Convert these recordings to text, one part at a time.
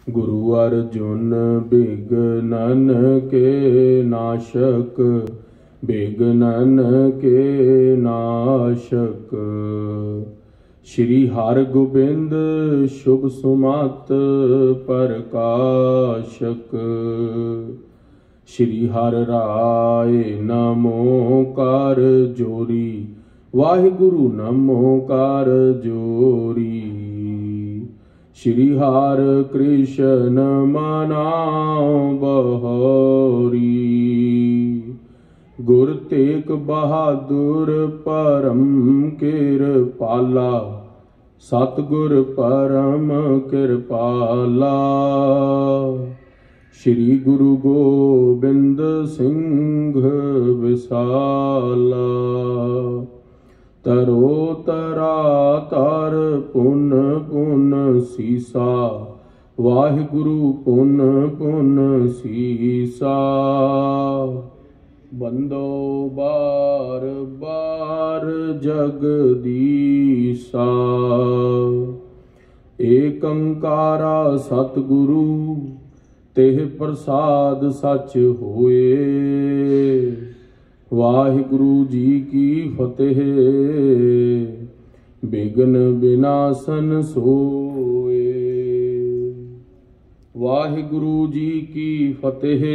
गुरु अर्जुन बिघ्नन के नाशक, बिघ्नन के नाशक। श्री हर गोबिंद शुभ सुमत प्रकाशक। श्री हर राय नमो कर जोरी, वाहिगुरु नमो कर जोरी। श्री हर कृष्ण मनाओ बहोरी, गुर तेग बहादुर परम कृपाला, सतगुर परम कृपाला। श्री गुरु गोबिंद सिंह विसाला, तरो तरा तर पुन पुन सीसा, वाहिगुरु पुन पुन सीसा। बंदो बार बार जगदीसा, एक अंकारा सतगुरु, तेह प्रसाद सच होए। वाहिगुरु जी की फतेह, बिघ्न विनाशन सोए। वाहिगुरु जी की फतेह,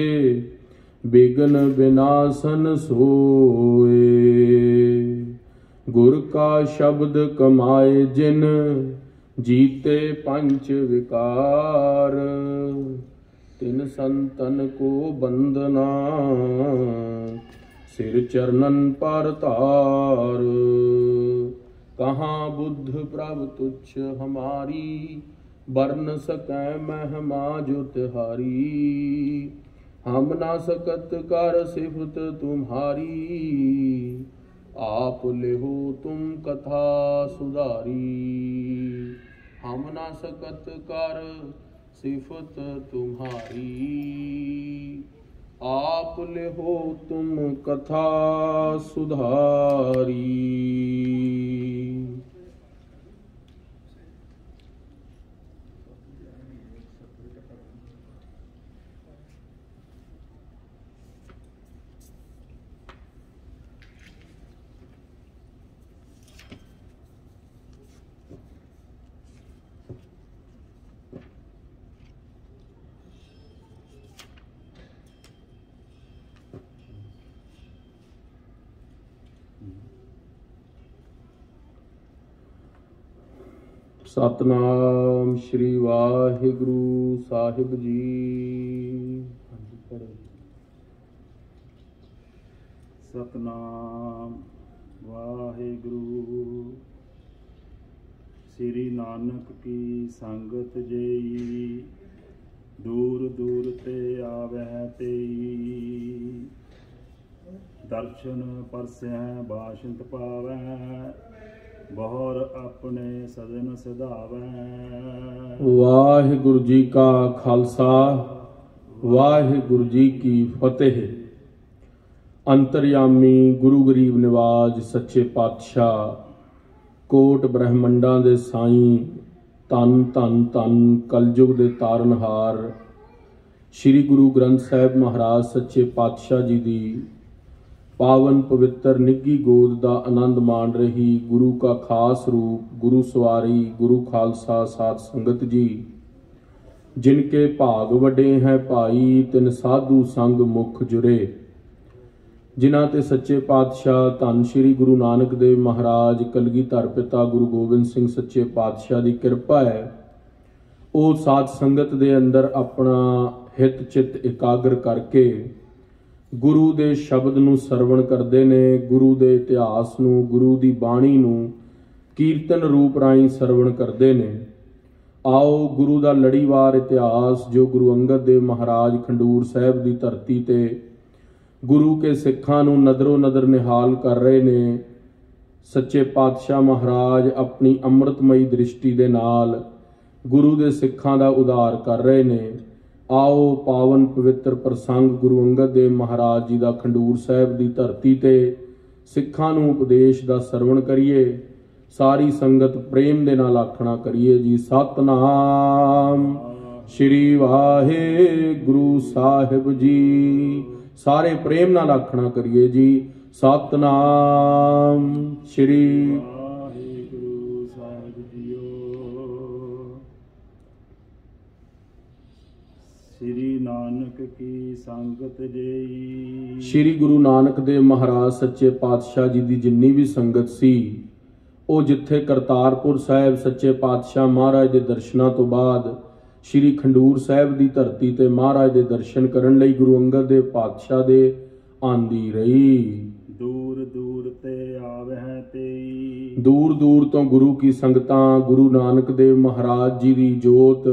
बिघ्न विनाशन सोए। गुर का शब्द कमाए जिन, जीते पंच विकार। तिन संतन को बंदना, सिर चरणन पर तार। कहाँ बुद्ध प्रभ तुच्छ हमारी, बरन सकै महिमा जो तिहारी। हम ना सकत कर सिफत तुम्हारी, आप लेहो तुम कथा सुधारी। हम ना सकत कर सिफत तुम्हारी, आप लेहो तुम कथा सुधारी। सतनाम श्री वाहिगुरु साहिब जी। सतनाम वाहिगुरु। श्री नानक की संगत जेई, दूर दूर ते आवह तेई। दर्शन परसै बाशिंत पावै, बहुर अपने सदन सधावै। वाहिगुरु जी का खालसा, वाहिगुरु जी की फतेह। अंतर्यामी गुरु गरीब निवाज सच्चे पातशाह, कोट ब्रह्मंडां दे साईं, धन धन धन कलयुग दे तारनहार श्री गुरु ग्रंथ साहिब महाराज सच्चे पातशाह जी दी पावन पवित्र निੱਘੀ गोद का आनंद मान रही गुरु का खास रूप गुरु सवारी गुरु खालसा साध संगत जी। जिनके भाग वड्डे हैं भाई, तिन साधु संग मुख जुरे। जिन्हां ते सच्चे पातशाह धन श्री गुरु नानक देव महाराज कलगीधर पिता गुरु गोबिंद सिंह सच्चे पातशाह की कृपा है। वो साध संगत दे अंदर अपना हित चित एकाग्र करके गुरु दे शब्द नूं सरवण करते ने, गुरु दे इतिहास नूं, गुरु दी बाणी नूं कीर्तन रूप राहीं सरवण करते ने। आओ गुरु दा लड़ीवार इतिहास जो गुरु अंगद देव महाराज खंडूर साहिब दी धरती ते गुरु के सिखां नूं नदरों नदर निहाल कर रहे ने। सच्चे पातशाह महाराज अपनी अमृतमयी दृष्टि दे नाल गुरु दे सिखां दा उद्धार कर रहे ने। आओ पावन पवित्र प्रसंग गुरु अंगद देव महाराज जी का खंडूर साहिब की धरती ते सिखां नूं उपदेश का सरवण करिए। सारी संगत प्रेम दे नाल आखना करिए जी सतनाम श्री वाहेगुरु साहिब जी। सारे प्रेम नाल आखना करिए जी, सतनाम श्री वाहेगुरु साहिब जीओ। श्री नानक की संगत जेई। श्री गुरु नानक देव महाराज सच्चे पातशाह जी की जिन्नी भी संगत सी, ਉਹ ਜਿੱਥੇ ਕਰਤਾਰਪੁਰ ਸਾਹਿਬ ਸੱਚੇ ਪਾਤਸ਼ਾਹ ਮਹਾਰਾਜ ਦੇ ਦਰਸ਼ਨਾਂ ਤੋਂ ਬਾਅਦ ਸ਼੍ਰੀ ਖੰਡੂਰ ਸਾਹਿਬ ਦੀ ਧਰਤੀ ਤੇ ਮਹਾਰਾਜ ਦੇ ਦਰਸ਼ਨ ਕਰਨ ਲਈ ਗੁਰੂ ਅੰਗਦ ਦੇਵ ਪਾਤਸ਼ਾਹ ਦੇ ਆਂਦੀ ਰਹੀ। ਦੂਰ ਦੂਰ ਤੇ ਆਵਹਿ ਤੇਈ। ਦੂਰ ਦੂਰ ਤੋਂ ਗੁਰੂ ਕੀ ਸੰਗਤਾਂ ਗੁਰੂ ਨਾਨਕ ਦੇਵ ਮਹਾਰਾਜ ਜੀ ਦੀ ਜੋਤ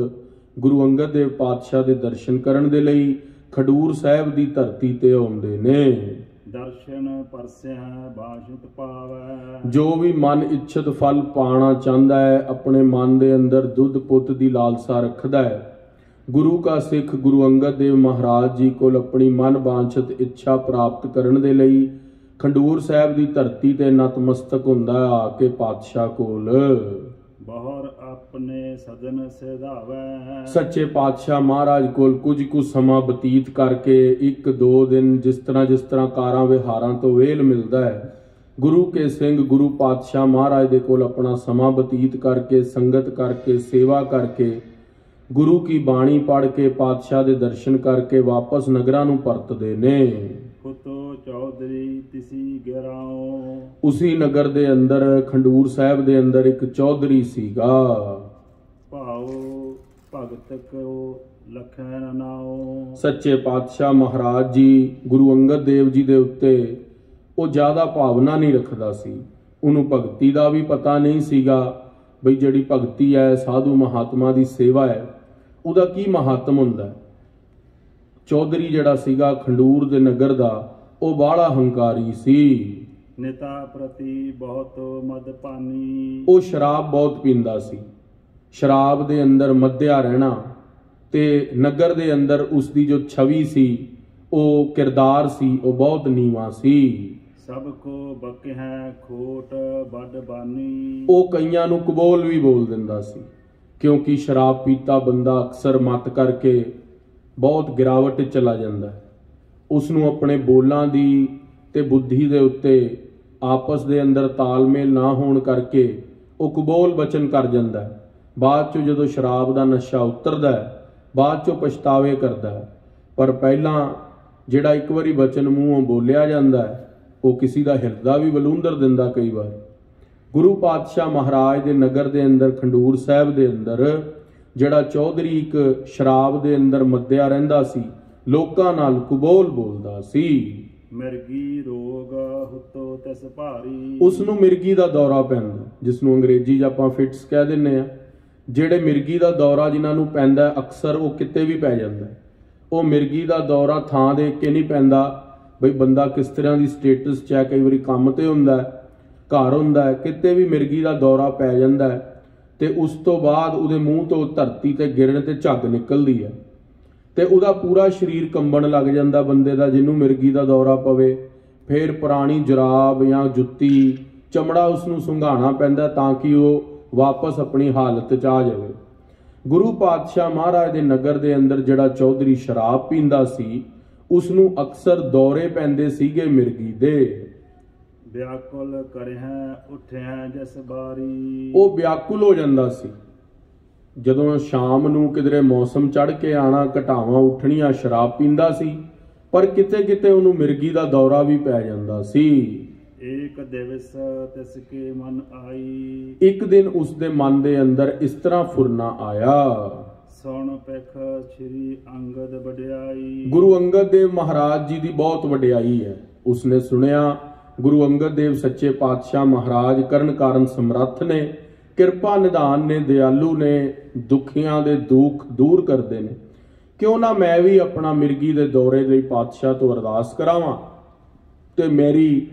ਗੁਰੂ ਅੰਗਦ ਦੇਵ ਪਾਤਸ਼ਾਹ ਦੇ ਦਰਸ਼ਨ ਕਰਨ ਦੇ ਲਈ ਖਡੂਰ ਸਾਹਿਬ ਦੀ ਧਰਤੀ ਤੇ ਆਉਂਦੇ ਨੇ। ਦਰਸ਼ਨ ਪਰਸਿਆ ਬਾਸ਼ੁਤ ਪਾਵੈ। ਜੋ ਵੀ ਮਨ ਇੱਛਤ ਫਲ ਪਾਣਾ ਚਾਹੁੰਦਾ ਹੈ, ਆਪਣੇ ਮਨ ਦੇ ਅੰਦਰ ਦੁੱਧ ਪੁੱਤ ਦੀ ਲਾਲਸਾ ਰੱਖਦਾ ਹੈ, ਗੁਰੂ ਕਾ ਸਿੱਖ ਗੁਰੂ ਅੰਗਦ ਦੇਵ ਮਹਾਰਾਜ ਜੀ ਕੋਲ ਆਪਣੀ ਮਨ ਬਾਂਛਤ ਇੱਛਾ ਪ੍ਰਾਪਤ ਕਰਨ ਦੇ ਲਈ ਖੰਡੂਰ ਸਾਹਿਬ ਦੀ ਧਰਤੀ ਤੇ ਨਤਮਸਤਕ ਹੁੰਦਾ ਆ ਕੇ ਪਾਤਸ਼ਾਹ ਕੋਲ। ਬਹੁਰ ਆਪਣੇ ਸਦਨ ਸਿਧਾਵੈ। ਸੱਚੇ ਪਾਤਸ਼ਾਹ ਮਹਾਰਾਜ ਕੋਲ ਕੁਝ ਕੁ ਸਮਾਂ ਬਤੀਤ ਕਰਕੇ 1-2 ਦਿਨ ਜਿਸ ਤਰ੍ਹਾਂ ਕਾਰਾਂ ਵਿਹਾਰਾਂ ਤੋਂ ਵੇਲ ਮਿਲਦਾ ਹੈ, ਗੁਰੂ ਕੇ ਸਿੰਘ ਗੁਰੂ ਪਾਤਸ਼ਾਹ ਮਹਾਰਾਜ ਦੇ ਕੋਲ ਆਪਣਾ ਸਮਾਂ ਬਤੀਤ ਕਰਕੇ ਸੰਗਤ ਕਰਕੇ ਸੇਵਾ ਕਰਕੇ ਗੁਰੂ ਕੀ ਬਾਣੀ ਪੜ੍ਹ ਕੇ ਪਾਤਸ਼ਾਹ ਦੇ ਦਰਸ਼ਨ ਕਰਕੇ ਵਾਪਸ ਨਗਰਾਂ ਨੂੰ ਪਰਤਦੇ ਨੇ। ਕੁਤੋ ਚੌਧਰੀ ਤਿਸੀ ਗਿਰਾਓ। ਉਸੀ ਨਗਰ ਦੇ ਅੰਦਰ ਖੰਡੂਰ ਸਾਹਿਬ ਦੇ ਅੰਦਰ ਇੱਕ ਚੌਧਰੀ ਸੀਗਾ। ਭਾਉ ਭਗਤ ਕੋ ਲਖੈ ਨਾਓ। ਸੱਚੇ ਪਾਤਸ਼ਾਹ ਮਹਾਰਾਜ ਜੀ ਗੁਰੂ ਅੰਗਦ ਦੇਵ ਜੀ ਦੇ ਉੱਤੇ ਉਹ ਜ਼ਿਆਦਾ ਭਾਵਨਾ ਨਹੀਂ ਰੱਖਦਾ ਸੀ। ਉਹਨੂੰ ਭਗਤੀ ਦਾ ਵੀ ਪਤਾ ਨਹੀਂ ਸੀਗਾ ਬਈ ਜਿਹੜੀ ਭਗਤੀ ਹੈ ਸਾਧੂ ਮਹਾਤਮਾ ਦੀ ਸੇਵਾ ਹੈ ਉਹਦਾ ਕੀ ਮਹਾਤਮ ਹੁੰਦਾ। ਚੌਧਰੀ ਜਿਹੜਾ ਸੀਗਾ ਖੰਡੂਰ ਦੇ ਨਗਰ ਦਾ, ਉਹ ਬਾਹਲਾ ਹੰਕਾਰੀ ਸੀ। ਨੇਤਾ ਪ੍ਰਤੀ ਬਹੁਤ ਮਦਪਾਨੀ। ਉਹ ਸ਼ਰਾਬ ਬਹੁਤ ਪੀਂਦਾ ਸੀ। ਸ਼ਰਾਬ ਦੇ ਅੰਦਰ ਮੱਧਿਆ ਰਹਿਣਾ ਤੇ ਨਗਰ ਦੇ ਅੰਦਰ ਉਸ ਦੀ ਜੋ ਛਵੀ ਸੀ, ਉਹ ਕਿਰਦਾਰ ਸੀ, ਉਹ ਬਹੁਤ ਨੀਵਾਂ ਸੀ। ਸਭ ਕੋ ਬਕਿਆ ਖੋਟ ਵੱਡ ਬਾਨੀ। ਉਹ ਕਈਆਂ ਨੂੰ ਕਬੋਲ ਵੀ ਬੋਲ ਦਿੰਦਾ ਸੀ, ਕਿਉਂਕਿ ਸ਼ਰਾਬ ਪੀਤਾ ਬੰਦਾ ਅਕਸਰ ਮਤ ਕਰਕੇ ਬਹੁਤ ਗਿਰਾਵਟ ਚਲਾ ਜਾਂਦਾ ਹੈ। ਉਸ ਨੂੰ ਆਪਣੇ ਬੋਲਾਂ ਦੀ ਤੇ ਬੁੱਧੀ ਦੇ ਉੱਤੇ ਆਪਸ ਦੇ ਅੰਦਰ ਤਾਲਮੇਲ ਨਾ ਹੋਣ ਕਰਕੇ ਉਹ ਕਬੋਲ ਬਚਨ ਕਰ ਜਾਂਦਾ ਹੈ। ਬਾਅਦ ਚੋਂ ਜਦੋਂ ਸ਼ਰਾਬ ਦਾ ਨਸ਼ਾ ਉਤਰਦਾ ਹੈ, ਬਾਅਦ ਚੋਂ ਪਛਤਾਵੇ ਕਰਦਾ ਹੈ। ਪਰ ਪਹਿਲਾਂ ਜਿਹੜਾ ਇੱਕ ਵਾਰੀ ਬਚਨ ਮੂੰਹੋਂ ਬੋਲਿਆ ਜਾਂਦਾ ਹੈ, ਉਹ ਕਿਸੇ ਦਾ ਹਿਰਦਾ ਵੀ ਵਲੂੰਦਰ ਦਿੰਦਾ ਕਈ ਵਾਰ। ਗੁਰੂ ਪਾਤਸ਼ਾਹ ਮਹਾਰਾਜ ਦੇ ਨਗਰ ਦੇ ਅੰਦਰ ਖੰਡੂਰ ਸਾਹਿਬ ਦੇ ਅੰਦਰ ਜਿਹੜਾ ਚੌਧਰੀ ਇੱਕ ਸ਼ਰਾਬ ਦੇ ਅੰਦਰ ਮੱਧਿਆ ਰਹਿੰਦਾ ਸੀ, ਲੋਕਾਂ ਨਾਲ ਕੁਬੋਲ ਬੋਲਦਾ ਸੀ। ਮਿਰਗੀ ਰੋਗ ਹੁਤੋ ਤਿਸ ਭਾਰੀ। ਉਸ ਨੂੰ ਮਿਰਗੀ ਦਾ ਦੌਰਾ ਪੈਂਦਾ, ਜਿਸ ਨੂੰ ਅੰਗਰੇਜ਼ੀ 'ਚ ਆਪਾਂ ਫਿਟਸ ਕਹਿ ਦਿੰਦੇ ਆ। ਜਿਹੜੇ ਮਿਰਗੀ ਦਾ ਦੌਰਾ ਜਿਨ੍ਹਾਂ ਨੂੰ ਪੈਂਦਾ, ਅਕਸਰ ਉਹ ਕਿਤੇ ਵੀ ਪੈ ਜਾਂਦਾ। ਉਹ ਮਿਰਗੀ ਦਾ ਦੌਰਾ ਥਾਂ ਦੇ ਕੇ ਨਹੀਂ ਪੈਂਦਾ ਬਈ ਬੰਦਾ ਕਿਸ ਤਰ੍ਹਾਂ ਦੀ ਸਟੇਟਸ 'ਚ ਹੈ, ਕਈ ਵਾਰੀ ਕੰਮ ਤੇ ਹੁੰਦਾ, ਘਰ ਹੁੰਦਾ, ਕਿਤੇ ਵੀ ਮਿਰਗੀ ਦਾ ਦੌਰਾ ਪੈ ਜਾਂਦਾ ਤੇ ਉਸ ਤੋਂ ਬਾਅਦ ਉਹਦੇ ਮੂੰਹ ਤੋਂ ਧਰਤੀ ਤੇ ਗਿਰਨ ਤੇ ਝੱਗ ਨਿਕਲਦੀ ਹੈ ਤੇ ਉਹਦਾ ਪੂਰਾ ਸਰੀਰ ਕੰਬਣ ਲੱਗ ਜਾਂਦਾ ਬੰਦੇ ਦਾ, ਜਿਹਨੂੰ ਮਿਰਗੀ ਦਾ ਦੌਰਾ ਪਵੇ। ਫਿਰ ਪੁਰਾਣੀ ਜੁਰਾਬ ਜਾਂ ਜੁੱਤੀ ਚਮੜਾ ਉਸ ਨੂੰ ਸੁੰਘਾਉਣਾ ਪੈਂਦਾ ਤਾਂ ਕਿ ਉਹ ਵਾਪਸ ਆਪਣੀ ਹਾਲਤ 'ਚ ਆ ਜਾਵੇ। ਗੁਰੂ ਪਾਤਸ਼ਾਹ ਮਹਾਰਾਜ ਦੇ ਨਗਰ ਦੇ ਅੰਦਰ ਜਿਹੜਾ ਚੌਧਰੀ ਸ਼ਰਾਬ ਪੀਂਦਾ ਸੀ, ਉਸ ਨੂੰ ਅਕਸਰ ਦੌਰੇ ਪੈਂਦੇ ਸੀਗੇ ਮਿਰਗੀ ਦੇ। ਵਿਆਕੁਲ ਕਰਿਆ ਉੱਠਿਆ ਜਿਸ ਬਾਰੀ। ਉਹ ਵਿਆਕੁਲ ਹੋ ਜਾਂਦਾ ਸੀ ਜਦੋਂ ਸ਼ਾਮ ਨੂੰ ਕਿਧਰੇ ਮੌਸਮ ਚੜ ਕੇ ਆਣਾ, ਘਟਾਵਾਂ ਉੱਠਣੀਆਂ, ਸ਼ਰਾਬ ਪੀਂਦਾ ਸੀ, ਪਰ ਕਿਤੇ ਕਿਤੇ ਉਹਨੂੰ ਮਿਰਗੀ ਦਾ ਦੌਰਾ ਵੀ ਪੈ ਜਾਂਦਾ ਸੀ। ਏਕ ਦਿਵਸ ਤਿਸ ਕੇ ਮਨ ਆਈ। ਇੱਕ ਦਿਨ ਉਸ ਦੇ ਮਨ ਦੇ ਅੰਦਰ ਇਸ ਤਰ੍ਹਾਂ ਫੁਰਨਾ ਆਇਆ। ਸੁਣ ਪਿਖ ਸ਼੍ਰੀ ਅੰਗਦ ਵਡਿਆਈ। ਗੁਰੂ ਅੰਗਦ ਦੇਵ ਮਹਾਰਾਜ ਜੀ ਦੀ ਬਹੁਤ ਵਡਿਆਈ ਹੈ। ਉਸਨੇ ਸੁਣਿਆ ਗੁਰੂ ਅੰਗਦ ਦੇਵ ਸੱਚੇ ਪਾਤਸ਼ਾਹ ਮਹਾਰਾਜ ਕਰਨ ਕਾਰਨ ਸਮਰੱਥ ਨੇ, ਕਿਰਪਾ ਨਿਧਾਨ ਨੇ, ਦਿਆਲੂ ਨੇ, ਦੁਖੀਆਂ ਦੇ ਦੁੱਖ ਦੂਰ ਕਰਦੇ ਨੇ। ਕਿਉਂ ਨਾ ਮੈਂ ਵੀ ਆਪਣਾ ਮਿਰਗੀ ਦੇ ਦੌਰੇ ਲਈ ਪਾਤਸ਼ਾਹ ਤੋਂ ਅਰਦਾਸ ਕਰਾਵਾਂ ਤੇ ਮੇਰੀ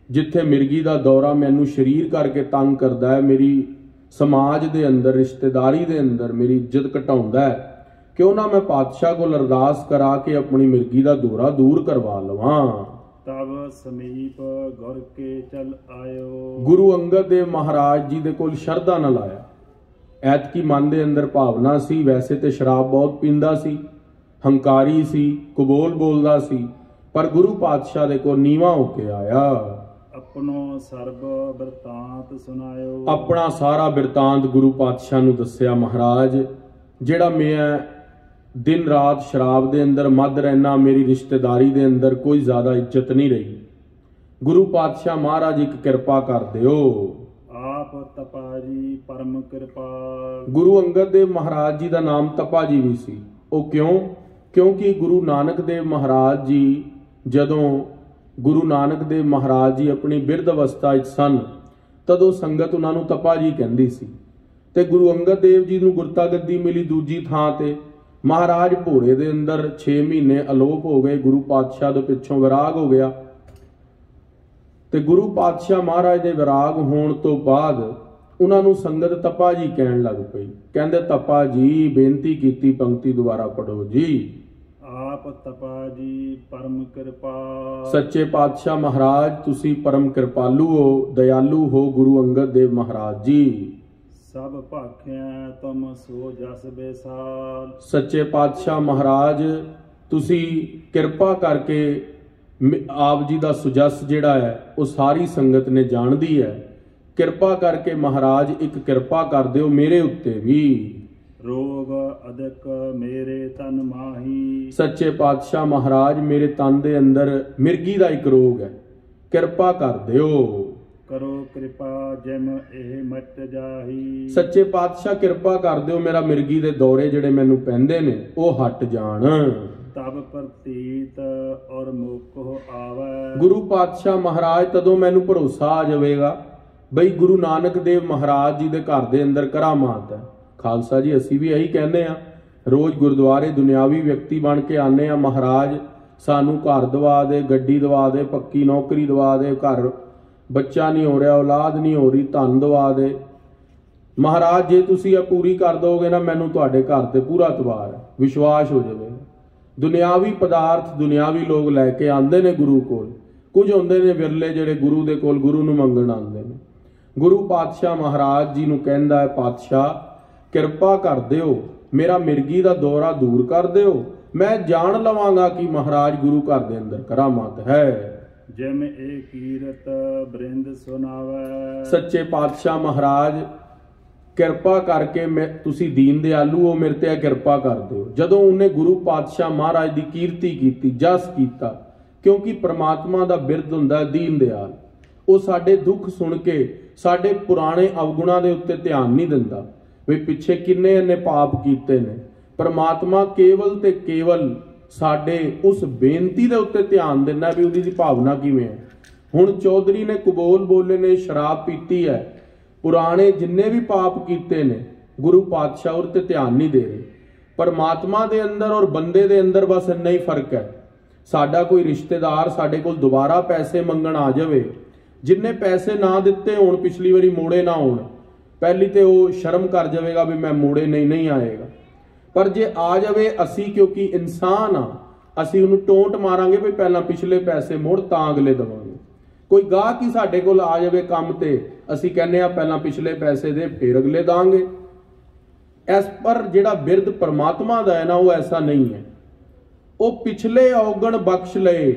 ਜਿੱਥੇ ਮਿਰਗੀ ਦਾ ਦੌਰਾ ਮੈਨੂੰ ਸਰੀਰ ਕਰਕੇ ਤੰਗ ਕਰਦਾ ਹੈ, ਮੇਰੀ ਸਮਾਜ ਦੇ ਅੰਦਰ, ਰਿਸ਼ਤੇਦਾਰੀ ਦੇ ਅੰਦਰ ਮੇਰੀ ਇੱਜ਼ਤ ਘਟਾਉਂਦਾ ਹੈ, ਕਿਉਂ ਨਾ ਮੈਂ ਪਾਤਸ਼ਾਹ ਕੋਲ ਅਰਦਾਸ ਕਰਾ ਕੇ ਆਪਣੀ ਮਿਰਗੀ ਦਾ ਦੌਰਾ ਦੂਰ ਕਰਵਾ ਲਵਾਂ। ਤਬ ਸਮੀਪ ਗੁਰ ਕੇ ਚਲ ਆਇਓ। ਗੁਰੂ ਅੰਗਦ ਦੇਵ ਮਹਾਰਾਜ ਜੀ ਦੇ ਕੋਲ ਸ਼ਰਧਾ ਨਾਲ ਆਇਆ। ਐਤਕੀ ਮਨ ਦੇ ਅੰਦਰ ਭਾਵਨਾ ਸੀ, ਵੈਸੇ ਤੇ ਸ਼ਰਾਬ ਬਹੁਤ ਪੀਂਦਾ ਸੀ, ਹੰਕਾਰੀ ਸੀ, ਕਬੋਲ ਬੋਲਦਾ ਸੀ, ਪਰ ਗੁਰੂ ਪਾਤਸ਼ਾਹ ਦੇ ਕੋਲ ਨੀਵਾਂ ਹੋ ਕੇ ਆਇਆ। ਆਪਣੋ ਸਰਬ ਬਿਰਤਾਂਤ ਸੁਣਾਇਓ। ਆਪਣਾ ਸਾਰਾ ਬਿਰਤਾਂਤ ਗੁਰੂ ਪਾਤਸ਼ਾਹ ਨੂੰ ਦੱਸਿਆ। ਮਹਾਰਾਜ, ਜਿਹੜਾ ਮੈਂ ਦਿਨ ਰਾਤ ਸ਼ਰਾਬ ਦੇ ਅੰਦਰ ਮੱਧ ਰਹਿਣਾ, ਮੇਰੀ ਰਿਸ਼ਤੇਦਾਰੀ ਦੇ ਅੰਦਰ ਕੋਈ ਜ਼ਿਆਦਾ ਇੱਜ਼ਤ ਨਹੀਂ ਰਹੀ। ਗੁਰੂ ਪਾਤਸ਼ਾਹ ਮਹਾਰਾਜ ਇੱਕ ਕਿਰਪਾ ਕਰ ਦਿਓ। ਆਪ ਤਪਾ ਜੀ ਪਰਮ ਕਿਰਪਾਲ। ਗੁਰੂ ਅੰਗਦ ਦੇਵ ਮਹਾਰਾਜ ਜੀ ਦਾ ਨਾਮ ਤਪਾ ਜੀ ਵੀ ਸੀ। ਉਹ ਕਿਉਂ? ਕਿਉਂਕਿ ਗੁਰੂ ਨਾਨਕ ਦੇਵ ਮਹਾਰਾਜ ਜੀ, ਜਦੋਂ ਗੁਰੂ ਨਾਨਕ ਦੇਵ ਮਹਾਰਾਜ ਜੀ ਆਪਣੀ ਬਿਰਧ ਅਵਸਥਾ ਵਿੱਚ ਸਨ, ਤਦੋਂ ਸੰਗਤ ਉਹਨਾਂ ਨੂੰ ਤਪਾ ਜੀ ਕਹਿੰਦੀ ਸੀ। ਤੇ ਗੁਰੂ ਅੰਗਦ ਦੇਵ ਜੀ ਨੂੰ ਗੁਰਤਾ ਗੱਦੀ ਮਿਲੀ ਦੂਜੀ ਥਾਂ ਤੇ। ਮਹਾਰਾਜ ਭੋਰੇ ਦੇ ਅੰਦਰ 6 ਮਹੀਨੇ ਅਲੋਪ ਹੋ ਗਏ। ਗੁਰੂ ਪਾਤਸ਼ਾਹ ਦੇ ਪਿੱਛੋਂ ਵਿਰਾਗ ਹੋ ਗਿਆ। ਤੇ ਗੁਰੂ ਪਾਤਸ਼ਾਹ ਮਹਾਰਾਜ ਦੇ ਵਿਰਾਗ ਹੋਣ ਤੋਂ ਬਾਅਦ ਉਹਨਾਂ ਨੂੰ ਸੰਗਤ ਤਪਾ ਜੀ ਕਹਿਣ ਲੱਗ ਪਈ। ਕਹਿੰਦੇ, ਤਪਾ ਜੀ, ਬੇਨਤੀ ਕੀਤੀ, ਪੰਕਤੀ ਦੁਬਾਰਾ ਪੜੋ ਜੀ। ਆਪ ਤਪਾ ਜੀ ਪਰਮ ਕਿਰਪਾਲ। ਸੱਚੇ ਪਾਤਸ਼ਾਹ ਮਹਾਰਾਜ, ਤੁਸੀਂ ਪਰਮ ਕਿਰਪਾਲੂ ਹੋ, ਦਇਆਲੂ ਹੋ। ਗੁਰੂ ਅੰਗਦ ਦੇਵ ਮਹਾਰਾਜ ਜੀ, ਸਭ ਭਾਖਿਆ ਤੁਮ ਸੋ ਜਸ ਬੇਸਾਲ। ਸੱਚੇ ਪਾਤਸ਼ਾਹ ਮਹਾਰਾਜ, ਤੁਸੀਂ ਕਿਰਪਾ ਕਰਕੇ ਆਪ ਜੀ ਦਾ ਸੁਜਸ ਜਿਹੜਾ ਹੈ ਉਹ ਸਾਰੀ ਸੰਗਤ ਨੇ ਜਾਣਦੀ ਹੈ। ਕਿਰਪਾ ਕਰਕੇ ਮਹਾਰਾਜ ਇੱਕ ਕਿਰਪਾ ਕਰ ਦਿਓ ਮੇਰੇ ਉੱਤੇ ਵੀ। ਰੋਗ ਅਦਕ ਮੇਰੇ ਤਨ ਮਾਹੀ। ਸੱਚੇ ਪਾਤਸ਼ਾਹ ਮਹਾਰਾਜ, ਮੇਰੇ ਤਨ ਦੇ ਅੰਦਰ ਮਿਰਗੀ ਦਾ ਇੱਕ ਰੋਗ ਹੈ, ਕਿਰਪਾ ਕਰ ਦਿਓ। ਕਰੋ ਕਿਰਪਾ ਜਿਮ ਇਹ ਮਟ ਜਾਹੀ। ਸੱਚੇ ਪਾਤਸ਼ਾਹ, ਕਿਰਪਾ ਕਰ ਦਿਓ, ਮੇਰਾ ਮਿਰਗੀ ਦੇ ਦੌਰੇ ਜਿਹੜੇ ਮੈਨੂੰ ਪੈਂਦੇ ਨੇ ਉਹ ਹਟ ਜਾਣ। ਤਬ ਪ੍ਰਤੀਤ ਔਰ ਮੁਕੋ ਆਵੈ। ਗੁਰੂ ਪਾਤਸ਼ਾਹ ਮਹਾਰਾਜ, ਤਦੋਂ ਮੈਨੂੰ ਭਰੋਸਾ ਆ ਜਾਵੇਗਾ ਬਈ ਗੁਰੂ ਨਾਨਕ ਦੇਵ ਮਹਾਰਾਜ ਜੀ ਦੇ ਘਰ ਦੇ ਅੰਦਰ ਕਰਾਮਾਤ ਹੈ। ਖਾਲਸਾ ਜੀ, ਅਸੀਂ ਵੀ ਇਹੀ ਕਹਿੰਦੇ ਆ, ਰੋਜ਼ ਗੁਰਦੁਆਰੇ ਦੁਨਿਆਵੀ ਵਿਅਕਤੀ ਬਣ ਕੇ ਆਨੇ ਆ, ਮਹਾਰਾਜ ਸਾਨੂੰ ਘਰ ਦਵਾ ਦੇ, ਗੱਡੀ ਦਵਾ ਦੇ, ਪੱਕੀ ਨੌਕਰੀ ਦਵਾ ਦੇ, ਘਰ ਬੱਚਾ ਨਹੀਂ ਹੋ ਰਿਹਾ, ਔਲਾਦ ਨਹੀਂ ਹੋ ਰਹੀ, ਧਨ ਦਵਾ ਦੇ। ਮਹਾਰਾਜ, ਜੇ ਤੁਸੀਂ ਇਹ ਪੂਰੀ ਕਰ ਦੋਗੇ ਨਾ, ਮੈਨੂੰ ਤੁਹਾਡੇ ਘਰ ਤੇ ਪੂਰਾ ਇਤਬਾਰ ਹੈ, ਵਿਸ਼ਵਾਸ ਹੋ ਜਾਵੇ। ਦੁਨਿਆਵੀ ਪਦਾਰਥ, ਦੁਨਿਆਵੀ ਲੋਕ ਲੈ ਕੇ ਆਉਂਦੇ ਨੇ ਗੁਰੂ ਕੋਲ। ਕੁਝ ਹੁੰਦੇ ਨੇ ਵਿਰਲੇ ਜਿਹੜੇ ਗੁਰੂ ਦੇ ਕੋਲ ਗੁਰੂ ਨੂੰ ਮੰਗਣ ਆਉਂਦੇ ਨੇ। ਗੁਰੂ ਪਾਤਸ਼ਾਹ ਮਹਾਰਾਜ ਜੀ ਨੂੰ ਕਹਿੰਦਾ ਹੈ, ਪਾਤਸ਼ਾਹ ਕਿਰਪਾ ਕਰ ਦਿਓ, ਮੇਰਾ ਮਿਰਗੀ ਦਾ ਦੌਰਾ ਦੂਰ ਕਰ ਦਿਓ, ਮੈਂ ਜਾਣ ਲਵਾਂਗਾ ਕਿ ਮਹਾਰਾਜ ਗੁਰੂ ਘਰ ਦੇ ਅੰਦਰ ਕਰਾਮਾਤ ਹੈ। ਜਿਮ ਇਹ ਕੀਰਤ ਬ੍ਰਿੰਦ ਸੁਨਾਵੈ। ਸੱਚੇ ਪਾਤਸ਼ਾਹ ਮਹਾਰਾਜ, ਕਿਰਪਾ ਕਰਕੇ ਤੁਸੀਂ ਦੀਨ ਦਿਆਲੂ ਹੋ, ਮੇਰੇ ਤੇ ਕਿਰਪਾ ਕਰ ਦਿਓ। ਜਦੋਂ ਉਹਨੇ ਗੁਰੂ ਪਾਤਸ਼ਾਹ ਮਹਾਰਾਜ ਦੀ ਕੀਰਤੀ ਕੀਤੀ, ਜਸ ਕੀਤਾ, ਕਿਉਂਕਿ ਪ੍ਰਮਾਤਮਾ ਦਾ ਬਿਰਦ ਹੁੰਦਾ ਦੀਨ ਦਿਆਲ। ਉਹ ਸਾਡੇ ਦੁੱਖ ਸੁਣ ਕੇ ਸਾਡੇ ਪੁਰਾਣੇ ਅਵਗੁਣਾਂ ਦੇ ਉੱਤੇ ਧਿਆਨ ਨਹੀਂ ਦਿੰਦਾ ਵੀ ਪਿੱਛੇ ਕਿੰਨੇ ਇਹਨੇ ਪਾਪ ਕੀਤੇ ਨੇ। ਪ੍ਰਮਾਤਮਾ ਕੇਵਲ ਤੇ ਕੇਵਲ ਸਾਡੇ ਉਸ ਬੇਨਤੀ ਦੇ ਉੱਤੇ ਧਿਆਨ ਦਿੰਦਾ ਵੀ ਉਹਦੀ ਭਾਵਨਾ ਕਿਵੇਂ ਹੈ। ਹੁਣ ਚੌਧਰੀ ਨੇ ਕਬੋਲ ਬੋਲੇ ਨੇ, ਸ਼ਰਾਬ ਪੀਤੀ ਹੈ, ਪੁਰਾਣੇ ਜਿੰਨੇ ਵੀ ਪਾਪ ਕੀਤੇ ਨੇ, ਗੁਰੂ ਪਾਤਸ਼ਾਹ ਉਹ ਤੇ ਧਿਆਨ ਨਹੀਂ ਦੇ ਰਹੇ। ਪਰਮਾਤਮਾ ਦੇ ਅੰਦਰ ਔਰ ਬੰਦੇ ਦੇ ਅੰਦਰ ਬਸ ਇੰਨਾ ਹੀ ਫਰਕ ਹੈ। ਸਾਡਾ ਕੋਈ ਰਿਸ਼ਤੇਦਾਰ ਸਾਡੇ ਕੋਲ ਦੁਬਾਰਾ ਪੈਸੇ ਮੰਗਣ ਆ ਜਾਵੇ, ਜਿੰਨੇ ਪੈਸੇ ਨਾ ਦਿੱਤੇ ਹੋਣ ਪਿਛਲੀ ਵਾਰੀ ਮੋੜੇ ਨਾ ਹੋਣ, ਪਹਿਲੀ ਤੇ ਉਹ ਸ਼ਰਮ ਕਰ ਜਾਵੇਗਾ ਵੀ ਮੈਂ ਮੋੜੇ ਨਹੀਂ ਆਏਗਾ। ਪਰ ਜੇ ਆ ਜਾਵੇ, ਅਸੀਂ ਕਿਉਂਕਿ ਇਨਸਾਨ ਆ, ਅਸੀਂ ਉਹਨੂੰ ਟੋਂਟ ਮਾਰਾਂਗੇ ਵੀ ਪਹਿਲਾਂ ਪਿਛਲੇ ਪੈਸੇ ਮੋੜ ਤਾਂ ਅਗਲੇ ਦੇਵਾਂਗੇ। ਕੋਈ ਗਾਹਕ ਹੀ ਸਾਡੇ ਕੋਲ ਆ ਜਾਵੇ ਕੰਮ ਤੇ, ਅਸੀਂ ਕਹਿੰਦੇ ਆ ਪਹਿਲਾਂ ਪਿਛਲੇ ਪੈਸੇ ਦੇ ਫਿਰ ਅਗਲੇ ਦਾਂਗੇ। ਇਸ ਪਰ ਜਿਹੜਾ ਬਿਰਦ ਪਰਮਾਤਮਾ ਦਾ ਹੈ ਨਾ, ਉਹ ਐਸਾ ਨਹੀਂ ਹੈ। ਉਹ ਪਿਛਲੇ ਔਗਣ ਬਖਸ਼ ਲਏ,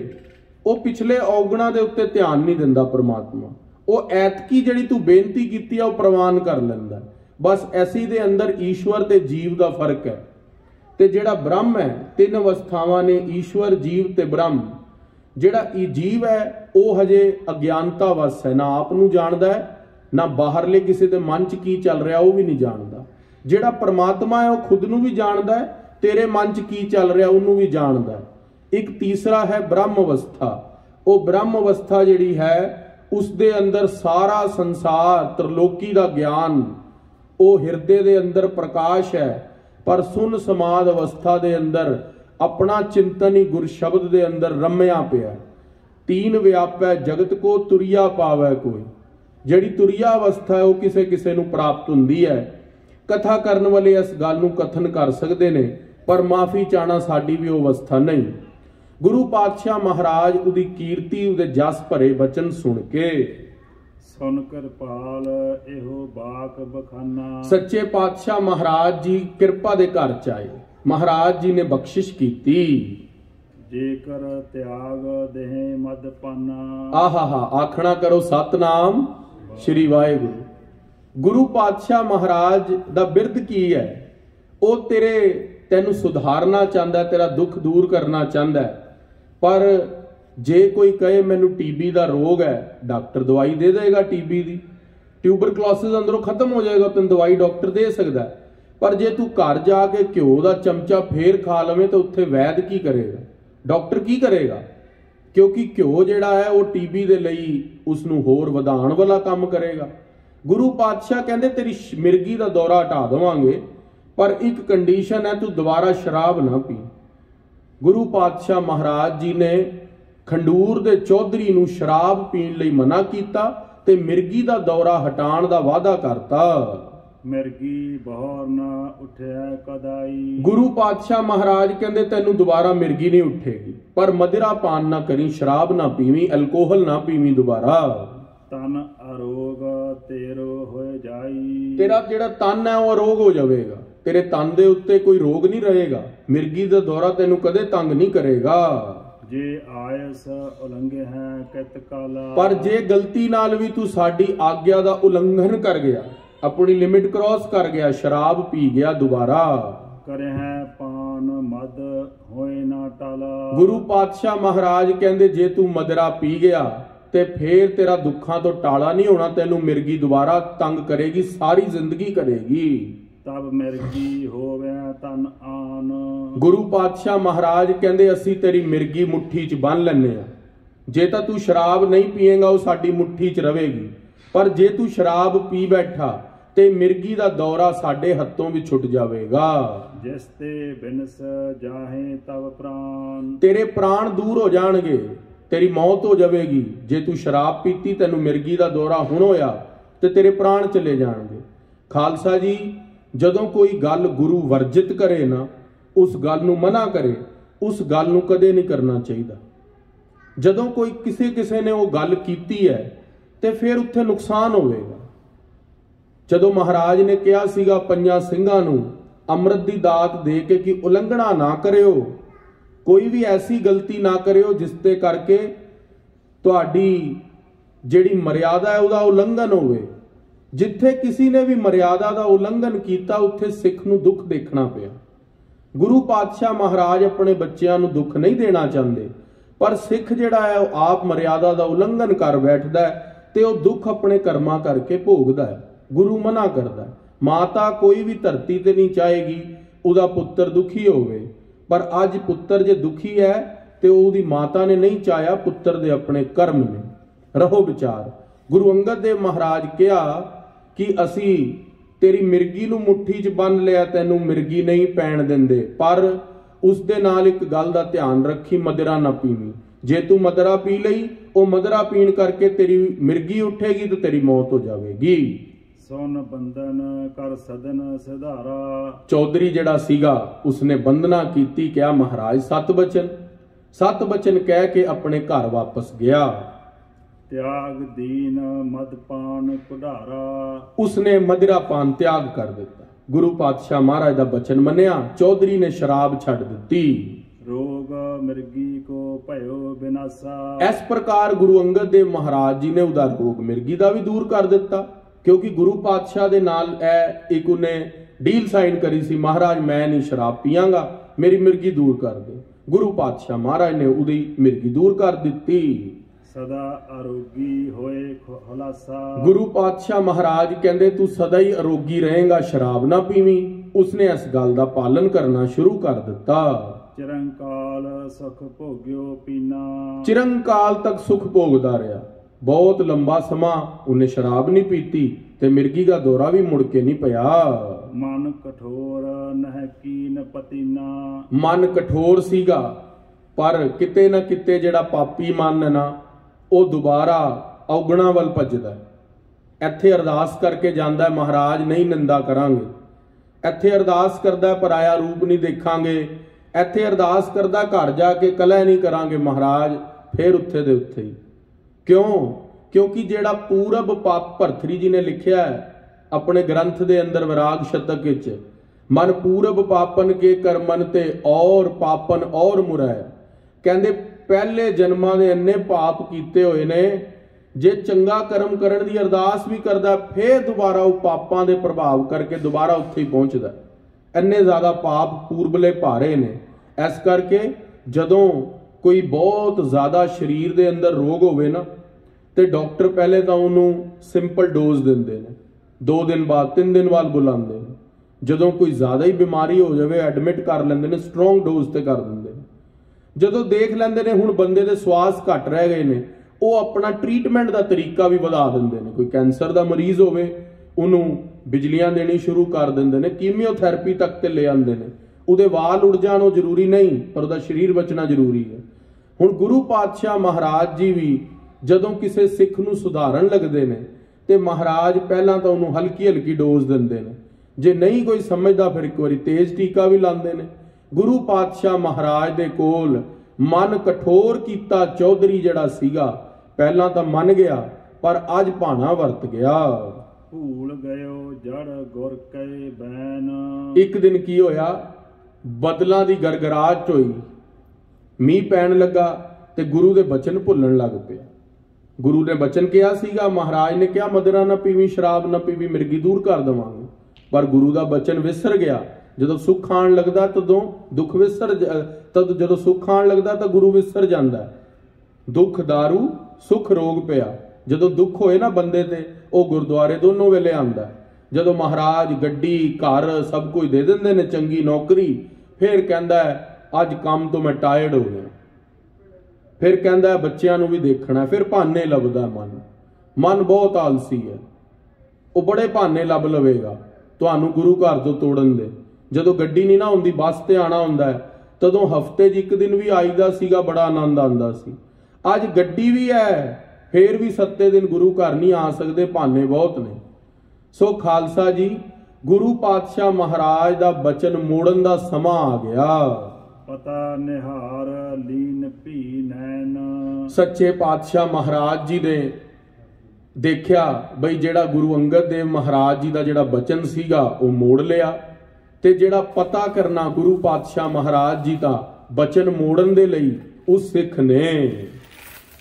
ਉਹ ਪਿਛਲੇ ਔਗਣਾਂ ਦੇ ਉੱਤੇ ਧਿਆਨ ਨਹੀਂ ਦਿੰਦਾ ਪਰਮਾਤਮਾ। ਉਹ ਐਤਕੀ ਜਿਹੜੀ ਤੂੰ ਬੇਨਤੀ ਕੀਤੀ ਆ ਉਹ ਪ੍ਰਵਾਨ ਕਰ ਲੈਂਦਾ। ਬਸ ਐਸੀ ਦੇ ਅੰਦਰ ਈਸ਼ਵਰ ਤੇ ਜੀਵ ਦਾ ਫਰਕ ਹੈ। ਤੇ ਜਿਹੜਾ ਬ੍ਰਹਮ ਹੈ, 3 ਅਵਸਥਾਵਾਂ ਨੇ, ਈਸ਼ਵਰ, ਜੀਵ ਤੇ ਬ੍ਰਹਮ। ਜਿਹੜਾ ਇਹ ਜੀਵ ਹੈ ਉਹ ਹਜੇ ਅਗਿਆਨਤਾ ਵਸ ਹੈ, ਨਾ ਆਪ ਨੂੰ ਜਾਣਦਾ ਹੈ, ਨਾ ਬਾਹਰਲੇ ਕਿਸੇ ਦੇ ਮਨ 'ਚ ਕੀ ਚੱਲ ਰਿਹਾ ਉਹ ਵੀ ਨਹੀਂ ਜਾਣਦਾ। ਜਿਹੜਾ ਪਰਮਾਤਮਾ ਹੈ ਉਹ ਖੁਦ ਨੂੰ ਵੀ ਜਾਣਦਾ ਹੈ, ਤੇਰੇ ਮਨ 'ਚ ਕੀ ਚੱਲ ਰਿਹਾ ਉਹਨੂੰ ਵੀ ਜਾਣਦਾ ਹੈ। ਇੱਕ ਤੀਸਰਾ ਹੈ ਬ੍ਰਹਮ ਅਵਸਥਾ। ਉਹ ਬ੍ਰਹਮ ਅਵਸਥਾ ਜਿਹੜੀ ਹੈ, ਉਸ ਦੇ ਅੰਦਰ ਸਾਰਾ ਸੰਸਾਰ, ਤ੍ਰਿਲੋਕੀ ਦਾ ਗਿਆਨ, ਉਹ ਹਿਰਦੇ ਦੇ ਅੰਦਰ ਪ੍ਰਕਾਸ਼ ਹੈ। ਪਰ ਸੁਨ ਸਮਾਦ ਅਵਸਥਾ ਦੇ ਅੰਦਰ ਆਪਣਾ ਚਿੰਤਨ ਹੀ ਗੁਰ ਸ਼ਬਦ ਦੇ ਅੰਦਰ ਰਮਿਆ ਪਿਆ। 3 ਵਿਆਪੈ ਜਗਤ ਕੋ ਤੁਰਿਆ ਪਾਵੈ ਕੋਈ। ਜਿਹੜੀ ਤੁਰਿਆ ਅਵਸਥਾ ਹੈ ਉਹ ਕਿਸੇ ਕਿਸੇ ਨੂੰ ਪ੍ਰਾਪਤ ਹੁੰਦੀ ਹੈ। ਕਥਾ ਕਰਨ ਵਾਲੇ ਇਸ ਗੱਲ ਨੂੰ ਕਥਨ ਕਰ ਸਕਦੇ ਨੇ, ਪਰ ਮਾਫੀ ਚਾਹਣਾ ਸਾਡੀ ਵੀ ਉਹ ਅਵਸਥਾ ਨਹੀਂ। ਗੁਰੂ ਪਾਤਸ਼ਾਹ ਮਹਾਰਾਜ ਉਹਦੀ ਕੀਰਤੀ, ਉਹਦੇ ਜਸ ਭਰੇ ਬਚਨ ਸੁਣ ਕੇ ਸੁਨ ਕਿਰਪਾਲ ਇਹੋ ਬਾਕ ਬਖਾਨਾ। ਸੱਚੇ ਪਾਤਸ਼ਾਹ ਮਹਾਰਾਜ ਜੀ ਕਿਰਪਾ ਦੇ ਘਰ ਚ ਆਏ। ਮਹਾਰਾਜ ਜੀ ਨੇ ਬਖਸ਼ਿਸ਼ ਕੀਤੀ। ਜੇਕਰ ਤਿਆਗ ਦੇਹ ਮਦ ਪਾਨਾ। ਆਹਾ ਆਖਣਾ ਕਰੋ ਸਤਨਾਮ ਸ਼੍ਰੀ ਵਾਹਿਗੁਰੂ। ਗੁਰੂ ਪਾਤਸ਼ਾਹ ਮਹਾਰਾਜ ਦਾ ਬਿਰਧ ਕੀ ਹੈ? ਉਹ ਤੈਨੂੰ ਸੁਧਾਰਨਾ ਚਾਹੁੰਦਾ, ਤੇਰਾ ਦੁੱਖ ਦੂਰ ਕਰਨਾ ਚਾਹੁੰਦਾ। ਪਰ ਜੇ ਕੋਈ ਕਹੇ ਮੈਨੂੰ ਟੀਬੀ ਦਾ ਰੋਗ ਹੈ, ਡਾਕਟਰ ਦਵਾਈ ਦੇ ਦੇਗਾ ਟੀਬੀ ਦੀ। ਟਿਊਬਰਕਲੋਸਿਸ ਅੰਦਰੋਂ ਖਤਮ ਹੋ ਜਾਏਗਾ, ਤੈਨੂੰ ਦਵਾਈ ਡਾਕਟਰ ਦੇ ਸਕਦਾ। ਪਰ ਜੇ ਤੂੰ ਘਰ ਜਾ ਕੇ ਘਿਓ ਦਾ ਚਮਚਾ ਫੇਰ ਖਾ ਲਵੇਂ ਤਾਂ ਉੱਥੇ ਵੈਦ ਕੀ ਕਰੇਗਾ, ਡਾਕਟਰ ਕੀ ਕਰੇਗਾ? ਕਿਉਂਕਿ ਘਿਓ ਜਿਹੜਾ ਹੈ ਉਹ ਟੀਬੀ ਦੇ ਲਈ ਉਸ ਨੂੰ ਹੋਰ ਵਧਾਉਣ ਵਾਲਾ ਕੰਮ ਕਰੇਗਾ। ਗੁਰੂ ਪਾਤਸ਼ਾਹ ਕਹਿੰਦੇ ਤੇਰੀ ਮਿਰਗੀ ਦਾ ਦੌਰਾ ਹਟਾ ਦੇਵਾਂਗੇ, ਪਰ ਇੱਕ ਕੰਡੀਸ਼ਨ ਹੈ, ਤੂੰ ਦੁਬਾਰਾ ਸ਼ਰਾਬ ਨਾ ਪੀ। ਗੁਰੂ ਪਾਤਸ਼ਾਹ ਮਹਾਰਾਜ ਜੀ ਨੇ ਖੰਡੂਰ ਦੇ ਚੌਧਰੀ ਨੂੰ ਸ਼ਰਾਬ ਪੀਣ ਲਈ ਮਨਾ ਕੀਤਾ ਤੇ ਮਿਰਗੀ ਦਾ ਦੌਰਾ ਹਟਾਉਣ ਦਾ ਵਾਅਦਾ ਕਰਤਾ। ਮਿਰਗੀ ਬਹਰ ਨਾ ਉਠਿਆ ਕਦਾਈ। ਗੁਰੂ ਪਾਤਸ਼ਾਹ ਮਹਾਰਾਜ ਕਹਿੰਦੇ ਤੈਨੂੰ ਦੁਬਾਰਾ ਮਿਰਗੀ ਨਹੀਂ ਉੱਠੇਗੀ, ਪਰ ਮदिरा ਪਾਨ ਨਾ ਕਰੀ, ਸ਼ਰਾਬ ਨਾ ਪੀਵੀਂ, ਅਲਕੋਹਲ ਨਾ ਪੀਵੀਂ ਦੁਬਾਰਾ। ਤਨ ਅਰੋਗ ਤੇਰੋ ਹੋਏ ਜਾਈ। ਤੇਰਾ ਜਿਹੜਾ ਤਨ ਹੈ ਉਹ ਅਰੋਗ ਹੋ ਜਾਵੇਗਾ, ਤੇਰੇ ਤਨ ਦੇ ਉੱਤੇ ਕੋਈ ਰੋਗ ਨਹੀਂ ਰਹੇਗਾ। ਮਿਰਗੀ ਦਾ ਦੌਰਾ ਤੈਨੂੰ ਕਦੇ ਤੰਗ ਨਹੀਂ ਕਰੇਗਾ। ਜੇ ਆਇਸ ਉਲੰਘੇ ਹੈ ਕਿਤ ਕਾਲਾ। ਪਰ ਜੇ ਗਲਤੀ ਨਾਲ ਵੀ ਤੂੰ ਸਾਡੀ ਆਗਿਆ ਦਾ ਉਲੰਘਣ ਕਰ ਗਿਆ, ਆਪਣੀ ਲਿਮਿਟ ਕ੍ਰਾਸ ਕਰ ਗਿਆ, ਸ਼ਰਾਬ ਪੀ ਗਿਆ ਦੁਬਾਰਾ, ਕਰੇ ਹੈ ਪਾਨ ਮਦ ਹੋਏ ਨਾ ਟਾਲਾ। ਗੁਰੂ ਪਾਤਸ਼ਾਹ ਮਹਾਰਾਜ ਕਹਿੰਦੇ ਜੇ ਤੂੰ ਮਦਰਾ ਪੀ ਗਿਆ ਤੇ ਫੇਰ ਤੇਰਾ ਦੁੱਖਾਂ ਤੋਂ ਟਾਲਾ ਨਹੀਂ ਹੋਣਾ, ਤੈਨੂੰ ਮਿਰਗੀ ਦੁਬਾਰਾ ਤੰਗ ਕਰੇਗੀ, ਸਾਰੀ ਜ਼ਿੰਦਗੀ ਕਰੇਗੀ। ਤਬ ਮਿਰਗੀ ਹੋਵੇ ਤਨ ਆਨ। ਗੁਰੂ ਪਾਤਸ਼ਾਹ ਮਹਾਰਾਜ ਕਹਿੰਦੇ ਅਸੀਂ ਤੇਰੀ ਮਿਰਗੀ ਮੁੱਠੀ 'ਚ ਬੰਨ ਲੈਨੇ ਆ। ਜੇ ਤਾਂ ਤੂੰ ਸ਼ਰਾਬ ਨਹੀਂ ਪੀਏਗਾ ਉਹ ਸਾਡੀ ਮੁੱਠੀ 'ਚ ਰਵੇਗੀ, ਪਰ ਜੇ ਤੂੰ ਸ਼ਰਾਬ ਪੀ ਬੈਠਾ ਤੇ ਮਿਰਗੀ ਦਾ ਦੌਰਾ ਸਾਡੇ ਹੱਥੋਂ ਵੀ ਛੁੱਟ ਜਾਵੇਗਾ। ਜਿਸ ਤੇ ਬਿਨਸ ਜਾਹੇ ਤਬ ਪ੍ਰਾਨ। ਤੇਰੇ ਪ੍ਰਾਣ ਦੂਰ ਹੋ ਜਾਣਗੇ, ਤੇਰੀ ਮੌਤ ਹੋ ਜਾਵੇਗੀ। ਜੇ ਤੂੰ ਸ਼ਰਾਬ ਪੀਤੀ, ਤੈਨੂੰ ਮਿਰਗੀ ਦਾ ਦੌਰਾ ਹੁਣ ਹੋਇਆ ਤੇ ਤੇਰੇ ਪ੍ਰਾਣ ਚਲੇ ਜਾਣਗੇ। ਖਾਲਸਾ ਜੀ, ਜਦੋਂ ਕੋਈ ਗੱਲ ਗੁਰੂ ਵਰਜਿਤ ਕਰੇ ਨਾ, ਉਸ ਗੱਲ ਨੂੰ ਮਨਾ ਕਰੇ, ਉਸ ਗੱਲ ਨੂੰ ਕਦੇ ਨਹੀਂ ਕਰਨਾ ਚਾਹੀਦਾ। ਜਦੋਂ ਕੋਈ ਕਿਸੇ ਨੇ ਉਹ ਗੱਲ ਕੀਤੀ ਹੈ ਤੇ ਫਿਰ ਉੱਥੇ ਨੁਕਸਾਨ ਹੋਵੇਗਾ। ਜਦੋਂ ਮਹਾਰਾਜ ਨੇ ਕਿਹਾ ਸੀਗਾ ਪੰਜਾਂ ਸਿੰਘਾਂ ਨੂੰ ਅੰਮ੍ਰਿਤ ਦੀ ਦਾਤ ਦੇ ਕੇ ਕਿ ਉਲੰਘਣਾ ਨਾ ਕਰਿਓ, ਕੋਈ ਵੀ ਐਸੀ ਗਲਤੀ ਨਾ ਕਰਿਓ ਜਿਸ ਤੇ ਕਰਕੇ ਤੁਹਾਡੀ ਜਿਹੜੀ ਮਰਿਆਦਾ ਹੈ ਉਹਦਾ ਉਲੰਘਣ ਹੋਵੇ। ਜਿੱਥੇ ਕਿਸੇ ਨੇ ਵੀ ਮਰਿਆਦਾ ਦਾ ਉਲੰਘਣ ਕੀਤਾ, ਉੱਥੇ ਸਿੱਖ ਨੂੰ ਦੁੱਖ ਦੇਖਣਾ ਪਿਆ। ਗੁਰੂ ਪਾਤਸ਼ਾਹ ਮਹਾਰਾਜ ਆਪਣੇ ਬੱਚਿਆਂ ਨੂੰ ਦੁੱਖ ਨਹੀਂ ਦੇਣਾ ਚਾਹੁੰਦੇ, ਪਰ ਸਿੱਖ ਜਿਹੜਾ ਹੈ ਉਹ ਆਪ ਮਰਿਆਦਾ ਦਾ ਉਲੰਘਣ ਕਰ ਬੈਠਦਾ ਹੈ ਤੇ ਉਹ ਦੁੱਖ ਆਪਣੇ ਕਰਮਾਂ ਕਰਕੇ ਭੋਗਦਾ ਹੈ। ਗੁਰੂ ਮਨਾ ਕਰਦਾ ਹੈ। ਮਾਤਾ ਕੋਈ ਵੀ ਧਰਤੀ ਤੇ ਨਹੀਂ ਚਾਹੇਗੀ ਉਹਦਾ ਪੁੱਤਰ ਦੁਖੀ ਹੋਵੇ, ਪਰ ਅੱਜ ਪੁੱਤਰ ਜੇ ਦੁਖੀ ਹੈ ਤੇ ਉਹਦੀ ਮਾਤਾ ਨੇ ਨਹੀਂ ਚਾਹਿਆ, ਪੁੱਤਰ ਦੇ ਆਪਣੇ ਕਰਮ ਨੇ। ਰਹੋ ਵਿਚਾਰ। ਗੁਰੂ ਅੰਗਦ ਦੇਵ ਮਹਾਰਾਜ ਕਿਹਾ ਕਿ ਅਸੀਂ ਤੇਰੀ ਮਿਰਗੀ ਨੂੰ ਮੁੱਠੀ 'ਚ ਬੰਨ ਲਿਆ, ਤੈਨੂੰ ਮਿਰਗੀ ਨਹੀਂ ਪੈਣ ਦਿੰਦੇ, ਪਰ ਉਸ ਦੇ ਨਾਲ ਇੱਕ ਗੱਲ ਦਾ ਧਿਆਨ ਰੱਖੀ, ਮਦਰਾ ਨਾ ਪੀਵੀਂ। ਜੇ ਤੂੰ ਮਦਰਾ ਪੀ ਲਈ, ਉਹ ਮਦਰਾ ਪੀਣ ਕਰਕੇ ਤੇਰੀ ਮਿਰਗੀ ਉੱਠੇਗੀ ਤੇ ਤੇਰੀ ਮੌਤ ਹੋ ਜਾਵੇਗੀ। ਸੁਨ ਬੰਧਨ ਕਰ ਸਦਨ ਸਿਧਾਰਾ। ਚੌਧਰੀ ਜਿਹੜਾ ਸੀਗਾ ਉਸਨੇ ਬੰਦਨਾ ਕੀਤੀ, ਕਿਹਾ ਮਹਾਰਾਜ ਸਤ ਬਚਨ ਕਹਿ ਕੇ ਆਪਣੇ ਘਰ ਵਾਪਸ ਗਿਆ। ਤਿਆਗ ਦੀਨ ਮਦਪਾਨ ਕੁਢਾਰਾ। ਉਸਨੇ ਮदिरा ਪਾਨ ਤਿਆਗ ਕਰ ਦਿੱਤਾ। ਗੁਰੂ ਪਾਤਸ਼ਾਹ ਮਹਾਰਾਜ ਦਾ ਬਚਨ ਮੰਨਿਆ, ਚੌਧਰੀ ਨੇ ਸ਼ਰਾਬ ਛੱਡ ਦਿੱਤੀ। ਰੋਗ ਮਿਰਗੀ ਕੋ ਭਇਓ ਬਿਨਾਸਾ। ਇਸ ਪ੍ਰਕਾਰ ਗੁਰੂ ਅੰਗਦ ਦੇਵ ਮਹਾਰਾਜ ਜੀ ਨੇ ਉਹਦਾ ਰੋਗ ਮਿਰਗੀ ਦਾ ਵੀ ਦੂਰ ਕਰ ਦਿੱਤਾ, ਕਿਉਂਕਿ ਗੁਰੂ ਪਾਤਸ਼ਾਹ ਦੇ ਨਾਲ ਇਹ ਇੱਕ ਉਹਨੇ ਡੀਲ ਸਾਈਨ ਕਰੀ ਸੀ, ਮਹਾਰਾਜ ਮੈਂ ਨਹੀਂ ਸ਼ਰਾਬ ਪੀਆਂਗਾ, ਮੇਰੀ ਮਿਰਗੀ ਦੂਰ ਕਰ ਦੇ। ਗੁਰੂ ਪਾਤਸ਼ਾਹ ਮਹਾਰਾਜ ਨੇ ਉਹਦੀ ਮਿਰਗੀ ਦੂਰ ਕਰ ਦਿੱਤੀ। ਸਦਾ ਅਰੋਗੀ ਹੋਏ ਖੁਲਾਸਾ। ਗੁਰੂ ਪਾਤਸ਼ਾਹ ਮਹਾਰਾਜ ਕਹਿੰਦੇ ਤੂੰ ਸਦਾ ਹੀ ਅਰੋਗੀ ਰਹੇਗਾ, ਸ਼ਰਾਬ ਨਾ ਪੀਵੀਂ। ਉਸਨੇ ਇਸ ਗੱਲ ਦਾ ਪਾਲਨ ਕਰਨਾ ਸ਼ੁਰੂ ਕਰ ਦਿੱਤਾ। ਚਿਰੰਕਾਲ ਸੁਖ ਭੋਗਿਓ ਪੀਨਾ। ਚਿਰੰਕਾਲ ਤੱਕ ਸੁਖ ਭੋਗਦਾ ਰਿਹਾ, ਬਹੁਤ ਲੰਬਾ ਸਮਾਂ ਉਹਨੇ ਸ਼ਰਾਬ ਨਹੀਂ ਪੀਤੀ ਤੇ ਮਿਰਗੀ ਦਾ ਦੌਰਾ ਵੀ ਮੁੜ ਕੇ ਨਹੀਂ ਪਿਆ। ਮਨ ਕਠੋਰ ਨਹਿ ਕੀਨ ਪਤੀਨਾ। ਮਨ ਕਠੋਰ ਸੀਗਾ, ਪਰ ਕਿਤੇ ਨਾ ਕਿਤੇ ਜਿਹੜਾ ਪਾਪੀ ਮਨ ਹੈ ਨਾ, ਉਹ ਦੁਬਾਰਾ ਔਗਣਾ ਵੱਲ ਭੱਜਦਾ। ਇੱਥੇ ਅਰਦਾਸ ਕਰਕੇ ਜਾਂਦਾ, ਮਹਾਰਾਜ ਨਹੀਂ ਨਿੰਦਾ ਕਰਾਂਗੇ। ਇੱਥੇ ਅਰਦਾਸ ਕਰਦਾ, ਪਰਾਇਆ ਰੂਪ ਨਹੀਂ ਦੇਖਾਂਗੇ। ਇੱਥੇ ਅਰਦਾਸ ਕਰਦਾ, ਘਰ ਜਾ ਕੇ ਕਲਹ ਨਹੀਂ ਕਰਾਂਗੇ ਮਹਾਰਾਜ। ਫਿਰ ਉੱਥੇ ਦੇ ਉੱਥੇ ਹੀ। ਕਿਉਂ? क्योंकि जेड़ा पूरब पाप भरथरी जी ने लिखिया है अपने ग्रंथ दे अंदर विराग शतक विच, मन पूरब पापन के कर मन ते और पापन और मुरै। कहंदे पहले जन्मां दे इन्ने पाप कीते होए ने, जे चंगा कर्म करन दी अरदास भी करदा फिर दोबारा वो पापां दे प्रभाव करके दोबारा उत्थे ही पहुंचदा। इन्ने ज़्यादा पाप पूर्वले भारे ने। इस करके जदों कोई बहुत ज़्यादा शरीर दे अंदर रोग होवे ना, तो डॉक्टर पहले तो उन्होंने सिंपल डोज देंदे ने, 2 दिन बाद 3 दिन बाद बुलाते हैं। जदों कोई ज़्यादा ही बीमारी हो जाए एडमिट कर लेंदे ने, स्ट्रोंग डोज ते कर देंदे ने। जदों देख लेंदे ने हुण बंदे दे श्वास घट रह गए ने, वो अपना ट्रीटमेंट का तरीका भी वधा देंदे ने। कोई कैंसर का मरीज होवे उन्होंने बिजलियां देनी शुरू कर देंदे ने, कीमियोथैरेपी तक ते ले आंदे ने। उहदे वाल उड़ जाण वो जरूरी नहीं, पर उहदा शरीर बचना जरूरी है। हुण गुरु पातशाह महाराज जी भी जदों किसी सिख नूं सुधारन लगदे ने ते महाराज पहलां तां उहनूं हल्की हल्की डोज दिंदे ने, जे नहीं कोई समझदा फिर एक बारी तेज टीका भी लांदे ने। गुरु पातशाह महाराज दे कोल मन कठोर कीता चौधरी जिहड़ा सीगा पहलां तां मन गया, पर अज भाना वरत गया। भूल गयो जड़ गुर के बैन। एक दिन की होया, बदलां दी गरगराहट होई, मींह पैण लगा ते गुरु दे बचन भुल्लण लग पिया। गुरु ने बचन किया सीगा, महाराज ने कहा मदरा ना पीवी, शराब ना पीवी, मिर्गी दूर कर देवांगे। पर गुरु का बचन विसर गया। जदों सुख आण लगदा तदों दुख विसर, जदों सुख आण लगदा तां गुरु विसर जांदा। दुख दारू सुख रोग पिया। जदों दुख होए ना बंदे ते, वो गुरुद्वारे दोनों वेले आंदा। जदों महाराज गड्डी घर सब कुछ दे दिंदे ने, चंगी नौकरी, फिर कहंदा अज काम तो मैं टायर्ड हो गया। फिर कहंदा बच्चों भी देखना, फिर बहाने लभदा। मन बहुत आलसी है, वो बड़े बहाने लभ लवेगा तुहानूं गुरु घर तो तोड़न दे। जदों गड्डी नहीं ना हुंदी, बस ते आना हुंदा है, तदों हफ्ते 'च एक दिन भी आईदा सीगा, बड़ा आनंद आंदा सी। अज गड्डी भी है, फिर भी 7 दिन गुरु घर नहीं आ सकते, बहाने बहुत ने। सो खालसा जी, गुरु पातशाह महाराज दा बचन मोड़न दा समा आ गया। पता निहार लीन भी नैन। सच्चे पातशाह महाराज जी ने देखिया बई जेड़ा गुरु अंगद देव महाराज जी का जेड़ा बचन सीगा वो मोड़ लिया, ते जेड़ा पता करना गुरु पातशाह महाराज जी का बचन मोड़न दे लई उस सिख ने।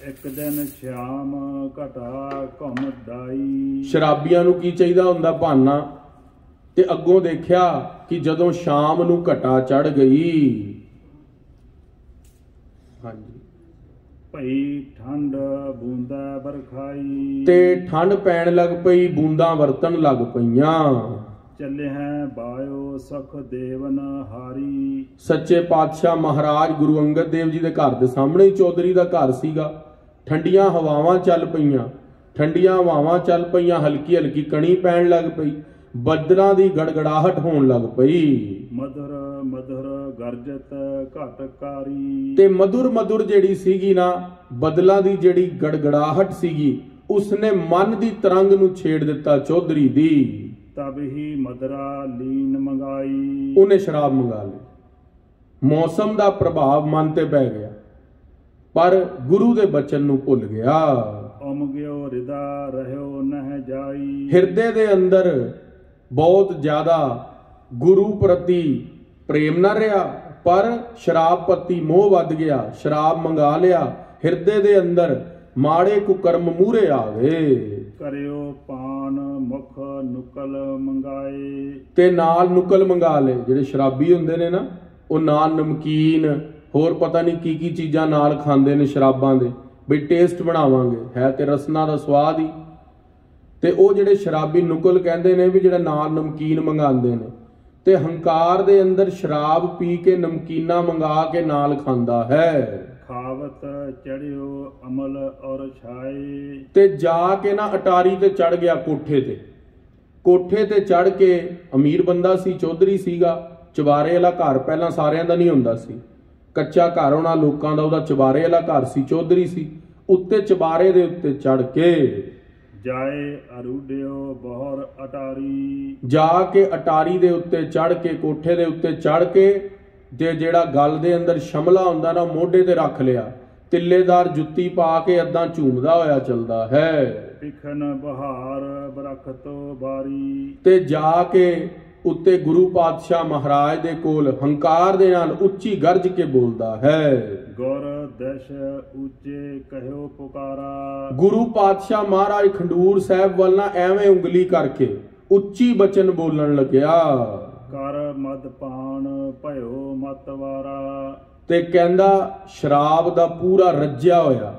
एक दिन श्याम घटा घुम दाई। शराबियां नूं की चाहिदा हुंदा बहाना, ते अगों देखिया कि जदों शाम नूं घटा चढ़ गई, हाँ जी, भई ठंड बूंदा बरखाई। ते ठंड पैण लग पई, बूंदा वरतन लग पईयां। चले हैं बायो सख देवन हारी। सच्चे पातशाह महाराज गुरु अंगद देव जी के घर के सामने ही चौधरी का घर सीगा। ठंडियां हवावां चल पईयां, ठंडियां हवावां चल पईयां, हल्की हल्की कणी पैण लग पई, बदलां दी गड़गड़ाहट होण लग पई। मधुर मधुर गरजत घटकारी। ते मधुर मधुर जेड़ी सीगी ना बदलां दी जेड़ी गड़गड़ाहट सीगी, उसने मन दी तरंग नूं छेड़ दिता चौधरी दी। तब ही मदरा लीन मंगाई। उन्हें शराब मंगा ली। मौसम का प्रभाव मन ते पै गया, पर गुरु दे बचन नूं भुल गया। उम गयो हृदा रहो नह जाई। हिरदे दे अंदर बहुत ज्यादा गुरु प्रति प्रेम ना रहा, पर शराब प्रति मोह वध गया। शराब मंगा लिया, हिरदे दे अंदर माड़े कुकर्म मूरे आ गए। करियो पान मुख नुकल मंगाए। ते नाल नुकल मंगा ले। जेडे शराबी हुंदे ने ना, वो नाल नमकीन होर पता नहीं की चीज़ां नाल खांदे ने शराबां दे, बई टेस्ट बनावांगे, है ते रसना दा स्वाद ही। ते वो जेडे शराबी नुकल कहंदे ने भी जेड़ा नाल नमकीन मंगांदे ने, ते हंकार दे अंदर शराब पी के नमकीना मंगा के नाल खांदा है। खावत चढ़ियो अमल और छाए। ते जाके ना अटारी ते चढ़ गया कोठे ते। कोठे ते चढ़ के, अमीर बंदा सी, चौधरी सीगा। चबारे वाला घर पहला सारियां दा नहीं हुंदा सी, कच्चा घर होना लोकां दा, उहदा चबारे वाला घर सी, चौधरी सी। उत्ते चबारे दे उत्ते चढ़ के जाए अरूडियो बहर अटारी। जाके अटारी दे उत्ते चढ़ के, कोठे दे उत्ते चढ़ के, ते जेड़ा गल दे अंदर शमला हुंदा ना मोढे ते रख लिया, ਤਿੱਲੇਦਾਰ ਜੁੱਤੀ ਪਾ ਕੇ ਅੱਦਾਂ ਝੂਮਦਾ ਹੋਇਆ ਚੱਲਦਾ ਹੈ। ਪਿਖਨ ਬਹਾਰ ਬਰਖਤ ਬਾਰੀ, ਤੇ ਜਾ ਕੇ ਉੱਤੇ ਗੁਰੂ ਪਾਤਸ਼ਾਹ ਮਹਾਰਾਜ ਦੇ ਕੋਲ ਹੰਕਾਰ ਦੇ ਨਾਲ ਉੱਚੀ ਗਰਜ ਕੇ ਬੋਲਦਾ ਹੈ। ਗੁਰ ਦਸ਼ ਉੱਚੇ ਕਹਿਓ ਪੁਕਾਰਾ, ਗੁਰੂ ਪਾਤਸ਼ਾਹ ਮਹਾਰਾਜ ਖੰਡੂਰ ਸਾਹਿਬ ਵੱਲ ਨਾ ਐਵੇਂ ਉਂਗਲੀ ਕਰਕੇ ਉੱਚੀ ਬਚਨ ਬੋਲਣ ਲੱਗਿਆ। ਕਰ ਮਦ ਪਾਣ ਭਇਓ ਮਤਵਾਰਾ, ਤੇ ਕਹਿੰਦਾ ਸ਼ਰਾਬ ਦਾ ਪੂਰਾ ਰੱਜਿਆ ਹੋਇਆ,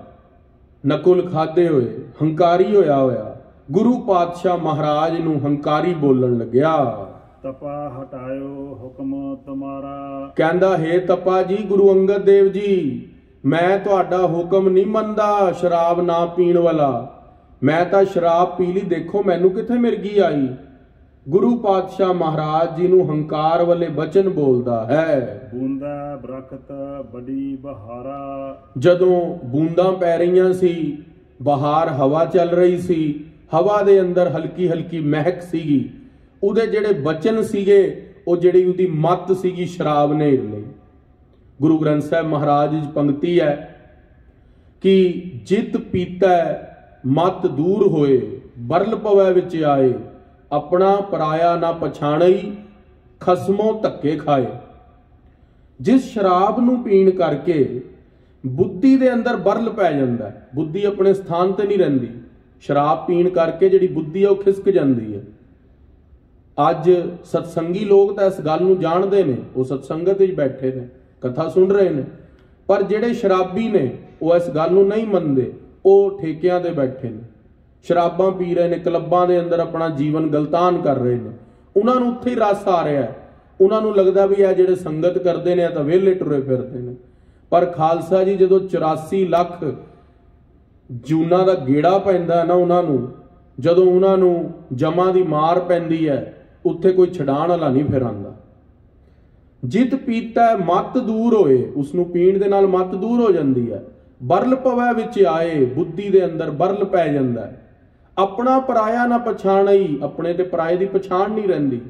ਨਕੁਲ ਖਾਦੇ ਹੋਏ, ਹੰਕਾਰੀ ਹੋਇਆ ਗੁਰੂ ਪਾਤਸ਼ਾਹ ਮਹਾਰਾਜ ਨੂੰ ਹੰਕਾਰੀ ਬੋਲਣ ਲੱਗਿਆ। ਤਪਾ ਹਟਾਇਓ ਹੁਕਮ ਤੁਮਾਰਾ, ਕਹਿੰਦਾ ਹੇ ਤਪਾ ਜੀ, ਗੁਰੂ ਅੰਗਦ ਦੇਵ ਜੀ, ਮੈਂ ਤੁਹਾਡਾ ਹੁਕਮ ਨਹੀਂ ਮੰਨਦਾ ਸ਼ਰਾਬ ਨਾ ਪੀਣ ਵਾਲਾ, ਮੈਂ ਤਾਂ ਸ਼ਰਾਬ ਪੀ ਲਈ, ਦੇਖੋ ਮੈਨੂੰ ਕਿੱਥੇ ਮਿਰਗੀ ਆਈ। ਗੁਰੂ ਪਾਤਸ਼ਾਹ ਮਹਾਰਾਜ ਜੀ ਨੂੰ ਹੰਕਾਰ ਵਾਲੇ ਬਚਨ ਬੋਲਦਾ ਹੈ। ਬੂੰਦਾ ਬਰਖਤ ਬੜੀ ਬਹਾਰਾ, ਜਦੋਂ ਬੂੰਦਾਂ ਪੈ ਰਹੀਆਂ ਸੀ, ਬਾਹਰ ਹਵਾ ਚੱਲ ਰਹੀ ਸੀ, ਹਵਾ ਦੇ ਅੰਦਰ ਹਲਕੀ ਹਲਕੀ ਮਹਿਕ ਸੀਗੀ, ਉਹਦੇ ਜਿਹੜੇ ਬਚਨ ਸੀਗੇ, ਉਹ ਜਿਹੜੀ ਉਹਦੀ ਮੱਤ ਸੀਗੀ ਸ਼ਰਾਬ ਨੇ ਲਈ। ਗੁਰੂ ਗ੍ਰੰਥ ਸਾਹਿਬ ਮਹਾਰਾਜ ਵਿੱਚ ਪੰਕਤੀ ਹੈ ਕਿ ਜਿਤ ਪੀਤਾ ਮਤ ਦੂਰ ਹੋਏ, ਬਰਲ ਪਵੈ ਵਿੱਚ ਆਏ, ਆਪਣਾ ਪਰਾਇਆ ਨਾ ਪਛਾਣਈ, ਖਸਮੋਂ ਧੱਕੇ ਖਾਏ। ਜਿਸ ਸ਼ਰਾਬ ਨੂੰ ਪੀਣ ਕਰਕੇ ਬੁੱਧੀ ਦੇ ਅੰਦਰ ਬਰਲ ਪੈ ਜਾਂਦਾ, ਬੁੱਧੀ ਆਪਣੇ ਸਥਾਨ ਤੇ ਨਹੀਂ ਰਹਿੰਦੀ, ਸ਼ਰਾਬ ਪੀਣ ਕਰਕੇ ਜਿਹੜੀ ਬੁੱਧੀ ਹੈ ਉਹ ਖਿਸਕ ਜਾਂਦੀ ਹੈ। ਅੱਜ ਸਤਸੰਗੀ ਲੋਕ ਤਾਂ ਇਸ ਗੱਲ ਨੂੰ ਜਾਣਦੇ ਨੇ, ਉਹ ਸਤਸੰਗਤ ਵਿੱਚ ਬੈਠੇ ਨੇ, ਕਥਾ ਸੁਣ ਰਹੇ ਨੇ, ਪਰ ਜਿਹੜੇ ਸ਼ਰਾਬੀ ਨੇ ਉਹ ਇਸ ਗੱਲ ਨੂੰ ਨਹੀਂ ਮੰਨਦੇ, ਉਹ ਠੇਕਿਆਂ ਤੇ ਬੈਠੇ ਨੇ, ਸ਼ਰਾਬਾਂ ਪੀ ਰਹੇ ਨੇ, ਕਲੱਬਾਂ ਦੇ ਅੰਦਰ ਆਪਣਾ ਜੀਵਨ ਗਲਤਾਨ ਕਰ ਰਹੇ ਨੇ। ਉਹਨਾਂ ਨੂੰ ਉੱਥੇ ਹੀ ਰਸ ਆ ਰਿਹਾ ਹੈ, ਉਹਨਾਂ ਨੂੰ ਲੱਗਦਾ ਵੀ ਇਹ ਜਿਹੜੇ ਸੰਗਤ ਕਰਦੇ ਨੇ ਤਾਂ ਵਿਹਲੇ ਟੁਰੇ ਫਿਰਦੇ ਨੇ। ਪਰ ਖਾਲਸਾ ਜੀ ਜਦੋਂ 84 ਲੱਖ ਜੂਨਾਂ ਦਾ ਗੇੜਾ ਪੈਂਦਾ ਨਾ ਉਹਨਾਂ ਨੂੰ, ਜਦੋਂ ਉਹਨਾਂ ਨੂੰ ਜਮਾਂ ਦੀ ਮਾਰ ਪੈਂਦੀ ਹੈ, ਉੱਥੇ ਕੋਈ ਛਡਾਣ ਵਾਲਾ ਨਹੀਂ ਫਿਰ ਆਉਂਦਾ। ਜਿਤ ਪੀਤਾ ਮਤ ਦੂਰ ਹੋਏ, ਉਸ ਨੂੰ ਪੀਣ ਦੇ ਨਾਲ ਮਤ ਦੂਰ ਹੋ ਜਾਂਦੀ ਹੈ। ਬਰਲ ਪਵੈ ਵਿੱਚ ਆਏ, ਬੁੱਧੀ ਦੇ ਅੰਦਰ ਬਰਲ ਪੈ ਜਾਂਦਾ ਹੈ। ਆਪਣਾ ਪਰਾਇਆ ਨਾ ਪਛਾਣਈ, ਆਪਣੇ ਤੇ ਪਰਾਏ ਦੀ ਪਛਾਣ ਨਹੀਂ ਰਹਿੰਦੀ।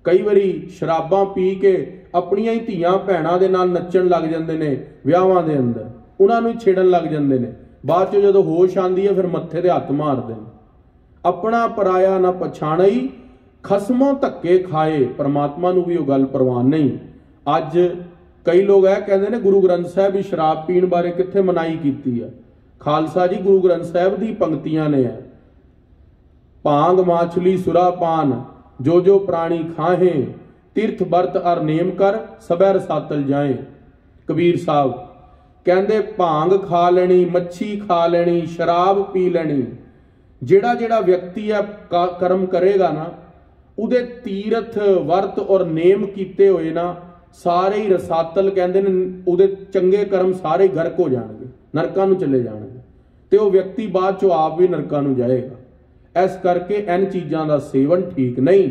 ਕਈ ਵਾਰੀ ਸ਼ਰਾਬਾਂ ਪੀ ਕੇ ਆਪਣੀਆਂ ਹੀ ਧੀਆਂ ਭੈਣਾਂ ਦੇ ਨਾਲ ਨੱਚਣ ਲੱਗ ਜਾਂਦੇ ਨੇ ਵਿਆਹਾਂ ਦੇ ਅੰਦਰ, ਉਹਨਾਂ ਨੂੰ ਛੇੜਨ ਲੱਗ ਜਾਂਦੇ ਨੇ, ਬਾਅਦ ਚ ਜਦੋਂ ਹੋਸ਼ ਆਉਂਦੀ ਹੈ ਫਿਰ ਮੱਥੇ ਤੇ ਹੱਥ ਮਾਰਦੇ ਨੇ। ਆਪਣਾ ਪਰਾਇਆ ਨਾ ਪਛਾਣਈ, ਖਸਮੋਂ ਧੱਕੇ ਖਾਏ। ਪਰਮਾਤਮਾ ਨੂੰ ਵੀ ਉਹ ਗੱਲ ਪ੍ਰਵਾਨ ਨਹੀਂ। ਅੱਜ ਕਈ ਲੋਕ ਇਹ ਕਹਿੰਦੇ ਨੇ ਗੁਰੂ ਗ੍ਰੰਥ ਸਾਹਿਬ ਵੀ ਸ਼ਰਾਬ ਪੀਣ ਬਾਰੇ ਕਿੱਥੇ ਮਨਾਹੀ ਕੀਤੀ ਹੈ। ਖਾਲਸਾ ਜੀ, ਗੁਰੂ ਗ੍ਰੰਥ ਸਾਹਿਬ ਦੀ ਪੰਕਤੀਆਂ ਨੇ ਹੈ, ਭਾਂਗ ਮਾਛਲੀ ਸੁਰਾ ਪਾਨ ਜੋ ਜੋ ਪ੍ਰਾਣੀ ਖਾਹੇ, ਤੀਰਥ ਵਰਤ ਅਰ ਨੇਮ ਕਰ ਸਬੈ ਰਸਾਤਲ ਜਾਏ। ਕਬੀਰ ਸਾਹਿਬ ਕਹਿੰਦੇ ਭਾਂਗ ਖਾ ਲੈਣੀ, ਮੱਛੀ ਖਾ ਲੈਣੀ, ਸ਼ਰਾਬ ਪੀ ਲੈਣੀ, ਜਿਹੜਾ ਵਿਅਕਤੀ ਹੈ ਕਰਮ ਕਰੇਗਾ ਨਾ, ਉਹਦੇ ਤੀਰਥ ਵਰਤ ਔਰ ਨੇਮ ਕੀਤੇ ਹੋਏ ਨਾ ਸਾਰੇ ਹੀ ਰਸਾਤਲ ਕਹਿੰਦੇ ਨੇ, ਉਹਦੇ ਚੰਗੇ ਕਰਮ ਸਾਰੇ ਗਰਕ ਹੋ ਜਾਣਗੇ, ਨਰਕਾਂ ਨੂੰ ਚਲੇ ਜਾਣਗੇ, ਤੇ ਉਹ ਵਿਅਕਤੀ ਬਾਅਦ ਚੋਂ ਆਪ ਵੀ ਨਰਕਾਂ ਨੂੰ ਜਾਏਗਾ। ਇਸ ਕਰਕੇ ਇਹਨਾਂ ਚੀਜ਼ਾਂ ਦਾ ਸੇਵਨ ਠੀਕ ਨਹੀਂ,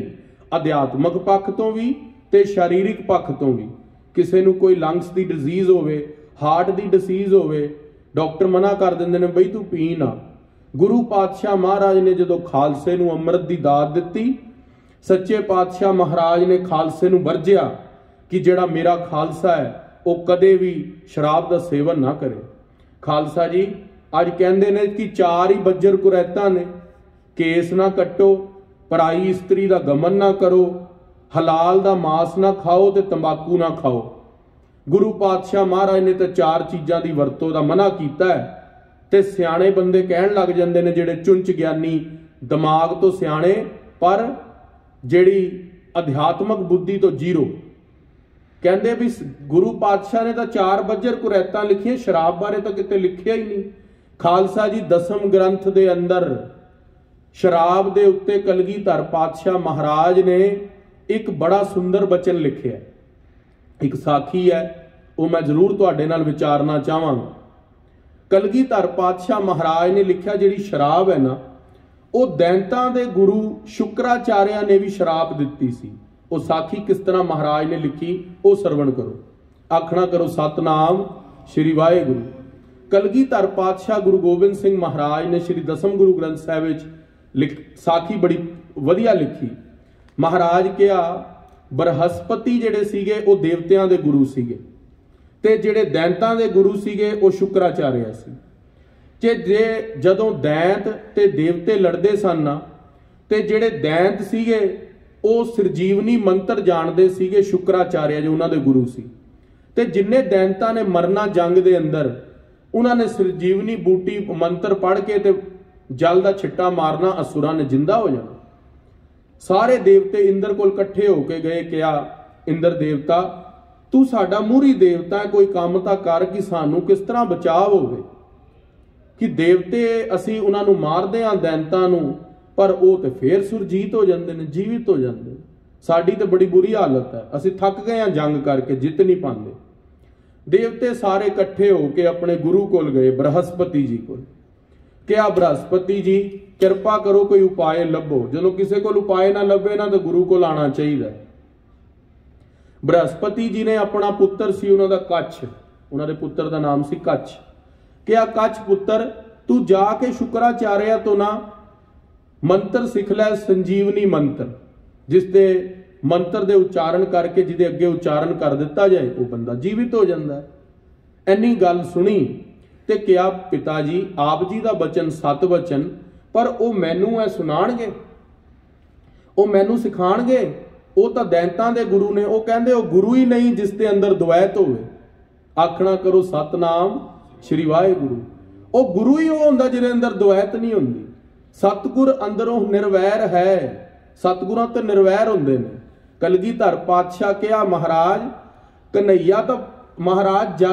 ਅਧਿਆਤਮਕ ਪੱਖ ਤੋਂ ਵੀ ਤੇ ਸਰੀਰਕ ਪੱਖ ਤੋਂ ਵੀ। ਕਿਸੇ ਨੂੰ ਕੋਈ ਲੰਗਸ ਦੀ ਡਿਜ਼ੀਜ਼ ਹੋਵੇ, ਹਾਰਟ ਦੀ ਡਿਜ਼ੀਜ਼ ਹੋਵੇ, ਡਾਕਟਰ ਮਨਾ ਕਰ ਦਿੰਦੇ ਨੇ ਬਈ ਤੂੰ ਪੀ ਨਾ। ਗੁਰੂ ਪਾਤਸ਼ਾਹ ਮਹਾਰਾਜ ਨੇ ਜਦੋਂ ਖਾਲਸੇ ਨੂੰ ਅੰਮ੍ਰਿਤ ਦੀ ਦਾਤ ਦਿੱਤੀ, ਸੱਚੇ ਪਾਤਸ਼ਾਹ ਮਹਾਰਾਜ ਨੇ ਖਾਲਸੇ ਨੂੰ ਵਰਜਿਆ ਕਿ ਜਿਹੜਾ ਮੇਰਾ ਖਾਲਸਾ ਹੈ ਉਹ ਕਦੇ ਵੀ ਸ਼ਰਾਬ ਦਾ ਸੇਵਨ ਨਾ ਕਰੇ। ਖਾਲਸਾ ਜੀ ਅੱਜ ਕਹਿੰਦੇ ਨੇ ਕਿ 4 ਹੀ ਬੱਜਰ ਕੁਰੈਤਾਂ ਨੇ, ਕੇਸ ਨਾ ਕੱਟੋ, ਪਰਾਈ ਇਸਤਰੀ ਦਾ ਗਮਨ ਨਾ ਕਰੋ, ਹਲਾਲ ਦਾ ਮਾਸ ਨਾ ਖਾਓ ਤੇ ਤੰਬਾਕੂ ਨਾ ਖਾਓ। ਗੁਰੂ ਪਾਤਸ਼ਾਹ ਮਹਾਰਾਜ ਨੇ ਤਾਂ 4 ਚੀਜ਼ਾਂ ਦੀ ਵਰਤੋਂ ਦਾ ਮਨਾ ਕੀਤਾ ਹੈ। ਤੇ ਸਿਆਣੇ ਬੰਦੇ ਕਹਿਣ ਲੱਗ ਜਾਂਦੇ ਨੇ, ਜਿਹੜੇ ਚੁੰਚ ਗਿਆਨੀ, ਦਿਮਾਗ ਤੋਂ ਸਿਆਣੇ ਪਰ ਜਿਹੜੀ ਅਧਿਆਤਮਕ ਬੁੱਧੀ ਤੋਂ ਜ਼ੀਰੋ, ਕਹਿੰਦੇ ਵੀ ਗੁਰੂ ਪਾਤਸ਼ਾਹ ਨੇ ਤਾਂ 4 ਬੱਜਰ ਕੁਰੈਤਾਂ ਲਿਖੀਆਂ, ਸ਼ਰਾਬ ਬਾਰੇ ਤਾਂ ਕਿਤੇ ਲਿਖਿਆ ਹੀ ਨਹੀਂ। ਖਾਲਸਾ ਜੀ ਦਸਮ ਗ੍ਰੰਥ ਦੇ ਅੰਦਰ ਸ਼ਰਾਬ ਦੇ ਉੱਤੇ ਕਲਗੀਧਰ ਪਾਤਸ਼ਾਹ ਮਹਾਰਾਜ ਨੇ ਇੱਕ ਬੜਾ ਸੁੰਦਰ ਬਚਨ ਲਿਖਿਆ। ਇੱਕ ਸਾਖੀ ਹੈ, ਉਹ ਮੈਂ ਜ਼ਰੂਰ ਤੁਹਾਡੇ ਨਾਲ ਵਿਚਾਰਨਾ ਚਾਹਾਂਗਾ। ਕਲਗੀਧਰ ਪਾਤਸ਼ਾਹ ਮਹਾਰਾਜ ਨੇ ਲਿਖਿਆ, ਜਿਹੜੀ ਸ਼ਰਾਬ ਹੈ ਨਾ, ਉਹ ਦੈਂਤਾਂ ਦੇ ਗੁਰੂ ਸ਼ੁਕਰਾਚਾਰਿਆ ਨੇ ਵੀ ਸ਼ਰਾਬ ਦਿੱਤੀ ਸੀ। ਉਹ ਸਾਖੀ ਕਿਸ ਤਰ੍ਹਾਂ ਮਹਾਰਾਜ ਨੇ ਲਿਖੀ, ਉਹ ਸਰਵਣ ਕਰੋ। ਆਖਣਾ ਕਰੋ ਸਤਨਾਮ ਸ਼੍ਰੀ ਵਾਹਿਗੁਰੂ। ਕਲਗੀਧਰ ਪਾਤਸ਼ਾਹ ਗੁਰੂ ਗੋਬਿੰਦ ਸਿੰਘ ਮਹਾਰਾਜ ਨੇ ਸ਼੍ਰੀ ਦਸਮ ਗੁਰੂ ਗ੍ਰੰਥ ਸਾਹਿਬ ਵਿੱਚ ਸਾਖੀ ਬੜੀ ਵਧੀਆ ਲਿਖੀ। ਮਹਾਰਾਜ ਕਿਹਾ ਬਰਹਸਪਤੀ ਜਿਹੜੇ ਸੀਗੇ ਉਹ ਦੇਵਤਿਆਂ ਦੇ ਗੁਰੂ ਸੀਗੇ, ਤੇ ਜਿਹੜੇ ਦੈਂਤਾਂ ਦੇ ਗੁਰੂ ਸੀਗੇ ਉਹ ਸ਼ੁਕਰਾਚਾਰਿਆ ਸੀ। ਜੇ ਜਦੋਂ ਦੈਂਤ ਤੇ ਦੇਵਤੇ ਲੜਦੇ ਸਨ ਨਾ, ਤੇ ਜਿਹੜੇ ਦੈਂਤ ਸੀਗੇ ਉਹ ਸਰਜੀਵਨੀ ਮੰਤਰ ਜਾਣਦੇ ਸੀਗੇ ਸ਼ੁਕਰਾਚਾਰਿਆ ਜੋ ਉਹਨਾਂ ਦੇ ਗੁਰੂ ਸੀ। ਤੇ ਜਿੰਨੇ ਦੈਂਤਾਂ ਨੇ ਮਰਨਾ ਜੰਗ ਦੇ ਅੰਦਰ, ਉਹਨਾਂ ਨੇ ਸਰਜੀਵਨੀ ਬੂਟੀ ਮੰਤਰ ਪੜ੍ਹ ਕੇ ਤੇ ਜਲ ਦਾ ਛਿੱਟਾ ਮਾਰਨਾ, ਅਸੁਰਾਂ ਨੇ ਜਿੰਦਾ ਹੋ ਜਾਣਾ। ਸਾਰੇ ਦੇਵਤੇ ਇੰਦਰ ਕੋਲ ਇਕੱਠੇ ਹੋ ਕੇ ਗਏ, ਕਿਹਾ ਇੰਦਰ ਦੇਵਤਾ ਤੂੰ ਸਾਡਾ ਮੂਹਰੀ ਦੇਵਤਾ ਹੈ, ਕੋਈ ਕੰਮ ਤਾਂ ਕਰ ਕਿ ਸਾਨੂੰ ਕਿਸ ਤਰ੍ਹਾਂ ਬਚਾਅ ਹੋਵੇ। ਕਿ ਦੇਵਤੇ ਅਸੀਂ ਉਹਨਾਂ ਨੂੰ ਮਾਰਦੇ ਹਾਂ ਦੈਂਤਾਂ ਨੂੰ, ਪਰ ਉਹ ਤੇ ਫੇਰ ਸੁਰਜੀਤ ਹੋ ਜਾਂਦੇ ਨੇ, ਜੀਵਿਤ ਹੋ ਜਾਂਦੇ ਨੇ। ਸਾਡੀ ਤੇ ਬੜੀ ਬੁਰੀ ਹਾਲਤ ਹੈ, ਅਸੀਂ ਥੱਕ ਗਏ ਹਾਂ ਜੰਗ ਕਰਕੇ, ਜਿੱਤ ਨਹੀਂ ਪਾਉਂਦੇ। ਦੇਵਤੇ ਸਾਰੇ ਇਕੱਠੇ ਹੋ ਕੇ ਆਪਣੇ ਗੁਰੂ ਕੋਲ ਗਏ, ਬ੍ਰਹਸਪਤੀ ਜੀ ਕੋਲ। ਕਿਹਾ ਬ੍ਰਹਸਪਤੀ ਜੀ ਕਿਰਪਾ ਕਰੋ, ਕੋਈ ਉਪਾਏ ਲੱਭੋ। ਜਦੋਂ ਕਿਸੇ ਕੋਲ ਉਪਾਏ ਨਾ ਲੱਭੇ ਨਾ, ਤਾਂ ਗੁਰੂ ਕੋਲ ਆਣਾ ਚਾਹੀਦਾ। ਬ੍ਰਹਸਪਤੀ ਜੀ ਨੇ ਆਪਣਾ ਪੁੱਤਰ ਸੀ ਉਹਨਾਂ ਦਾ ਕੱਛ, ਉਹਨਾਂ ਦੇ ਪੁੱਤਰ ਦਾ ਨਾਮ ਸੀ ਕੱਛ। ਕਿਹਾ ਕੱਛ ਪੁੱਤਰ ਤੂੰ ਜਾ ਕੇ ਸ਼ੁਕਰਾਚਾਰਿਆ ਤੋਂ ਨਾ ਮੰਤਰ ਸਿੱਖ ਲੈ, ਸੰਜੀਵਨੀ ਮੰਤਰ, ਜਿਸ ਦੇ ਮੰਤਰ ਦੇ ਉਚਾਰਨ ਕਰਕੇ ਜਿਹਦੇ ਅੱਗੇ ਉਚਾਰਨ ਕਰ ਦਿੱਤਾ ਜਾਏ ਉਹ ਬੰਦਾ ਜੀਵਿਤ ਹੋ ਜਾਂਦਾ ਹੈ। ਇੰਨੀ ਗੱਲ ਸੁਣੀ ਤੇ ਕਿਹਾ ਪਿਤਾ ਜੀ ਆਪ ਜੀ ਦਾ ਬਚਨ ਸਤ ਬਚਨ, ਪਰ ਉਹ ਮੈਨੂੰ ਇਹ ਸੁਣਾਣਗੇ, ਉਹ ਮੈਨੂੰ ਸਿਖਾਣਗੇ। ਉਹ ਤਾਂ ਦੈਂਤਾਂ ਦੇ ਗੁਰੂ ਨੇ, ਉਹ ਕਹਿੰਦੇ ਉਹ ਗੁਰੂ ਹੀ ਨਹੀਂ ਜਿਸ ਦੇ ਅੰਦਰ ਦੁਐਤ ਹੋਵੇ। ਆਖਣਾ ਕਰੋ ਸਤਨਾਮ ਸ਼੍ਰੀ ਵਾਹਿਗੁਰੂ। ਉਹ ਗੁਰੂ ਹੀ ਉਹ ਹੁੰਦਾ ਜਿਹਦੇ ਅੰਦਰ ਦੁਐਤ ਨਹੀਂ ਹੁੰਦੀ। ਸਤਿਗੁਰ ਅੰਦਰੋਂ ਨਿਰਵੈਰ ਹੈ, ਸਤਿਗੁਰਾਂ ਤੇ ਨਿਰਵੈਰ ਹੁੰਦੇ ਨੇ। ਕਲਗੀਧਰ ਪਾਤਸ਼ਾਹ ਕਿਹਾ ਮਹਾਰਾਜ ਕਨਈਆ ਤਾਂ ਮਹਾਰਾਜ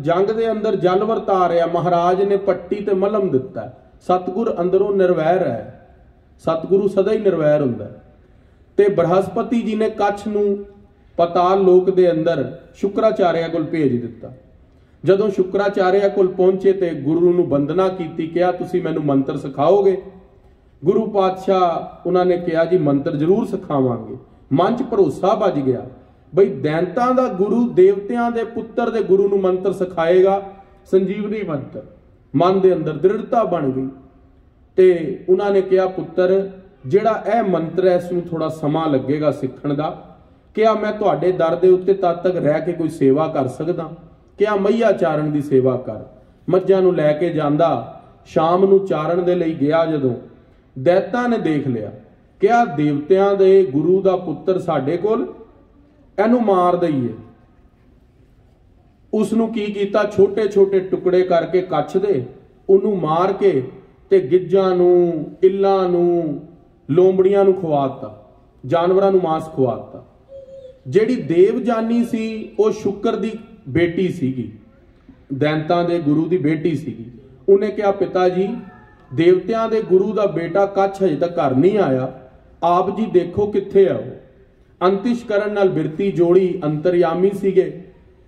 ਜੰਗ ਦੇ ਅੰਦਰ ਜਲ ਵਰਤਾ ਰਿਹਾ, ਮਹਾਰਾਜ ਨੇ ਪੱਟੀ ਤੇ ਮਲਮ ਦਿੱਤਾ। ਸਤਿਗੁਰ ਅੰਦਰੋਂ ਨਿਰਵੈਰ ਹੈ, ਸਤਿਗੁਰੂ ਸਦਾ ਹੀ ਨਿਰਵੈਰ ਹੁੰਦਾ। ਤੇ ਬ੍ਰਹਸਪਤੀ ਜੀ ਨੇ ਕੱਛ ਨੂੰ ਪਤਾਲ ਲੋਕ ਦੇ ਅੰਦਰ ਸ਼ੁਕਰਾਚਾਰਿਆ ਕੋਲ ਭੇਜ ਦਿੱਤਾ। ਜਦੋਂ ਸ਼ੁਕਰਾਚਾਰਿਆ ਕੋਲ ਪਹੁੰਚੇ ਤੇ ਗੁਰੂ ਨੂੰ ਵੰਦਨਾ ਕੀਤੀ, ਕਿਹਾ ਤੁਸੀਂ ਮੈਨੂੰ ਮੰਤਰ ਸਿਖਾਓਗੇ। ਗੁਰੂ ਪਾਤਸ਼ਾਹ ਉਹਨਾਂ ਨੇ ਕਿਹਾ ਜੀ ਮੰਤਰ ਜ਼ਰੂਰ ਸਿਖਾਵਾਂਗੇ। ਮਨ 'ਚ ਭਰੋਸਾ ਵੱਜ ਗਿਆ ਬਈ ਦੈਂਤਾਂ ਦਾ ਗੁਰੂ ਦੇਵਤਿਆਂ ਦੇ ਪੁੱਤਰ ਦੇ ਗੁਰੂ ਨੂੰ ਮੰਤਰ ਸਿਖਾਏਗਾ, ਸੰਜੀਵਨੀ ਮੰਤਰ। ਮਨ ਦੇ ਅੰਦਰ ਦ੍ਰਿੜਤਾ ਬਣ ਗਈ ਤੇ ਉਹਨਾਂ ਨੇ ਕਿਹਾ ਪੁੱਤਰ ਜਿਹੜਾ ਇਹ ਮੰਤਰ ਹੈ ਇਸ ਨੂੰ ਥੋੜਾ ਸਮਾਂ ਲੱਗੇਗਾ ਸਿੱਖਣ ਦਾ। ਕਿਹਾ ਮੈਂ ਤੁਹਾਡੇ ਦਰ ਦੇ ਉੱਤੇ ਤਦ ਤੱਕ ਰਹਿ ਕੇ ਕੋਈ ਸੇਵਾ ਕਰ ਸਕਦਾ। ਕਿਹਾ ਮਈਆ ਚਾਰਨ ਦੀ ਸੇਵਾ ਕਰ। ਮੱਝਾਂ ਨੂੰ ਲੈ ਕੇ ਜਾਂਦਾ, ਸ਼ਾਮ ਨੂੰ ਚਾਰਨ ਦੇ ਲਈ ਗਿਆ। ਜਦੋਂ ਦੈਤਾਂ ਨੇ ਦੇਖ ਲਿਆ, ਕਿਹਾ ਦੇਵਤਿਆਂ ਦੇ ਗੁਰੂ ਦਾ ਪੁੱਤਰ ਸਾਡੇ ਕੋਲ, ਇਹਨੂੰ ਮਾਰ ਦਈਏ। ਉਸ ਨੂੰ ਕੀ ਕੀਤਾ, ਛੋਟੇ ਛੋਟੇ ਟੁਕੜੇ ਕਰਕੇ ਕੱਛ ਦੇ ਉਹਨੂੰ ਮਾਰ ਕੇ ਤੇ ਗਿੱਜਾਂ ਨੂੰ, ਇੱਲਾਂ ਨੂੰ, ਲੋਮੜੀਆਂ ਨੂੰ ਖਵਾਤਾ, ਜਾਨਵਰਾਂ ਨੂੰ ਮਾਸ ਖਵਾਤਾ। ਜਿਹੜੀ ਦੇਵਜਾਨੀ ਸੀ ਉਹ ਸ਼ੁਕਰ ਦੀ ਬੇਟੀ ਸੀਗੀ, ਦੈਂਤਾਂ ਦੇ ਗੁਰੂ ਦੀ ਬੇਟੀ ਸੀਗੀ। ਉਹਨੇ ਕਿਹਾ ਪਿਤਾ ਜੀ ਦੇਵਤਿਆਂ ਦੇ ਗੁਰੂ ਦਾ ਬੇਟਾ ਕੱਛ ਹਜੇ ਤੱਕ ਘਰ ਨਹੀਂ ਆਇਆ, ਆਪ ਜੀ ਦੇਖੋ ਕਿੱਥੇ ਆ ਉਹ। ਅੰਤਿਸ਼ ਕਰਨ ਨਾਲ ਬਿਰਤੀ ਜੋੜੀ, ਅੰਤਰਯਾਮੀ ਸੀਗੇ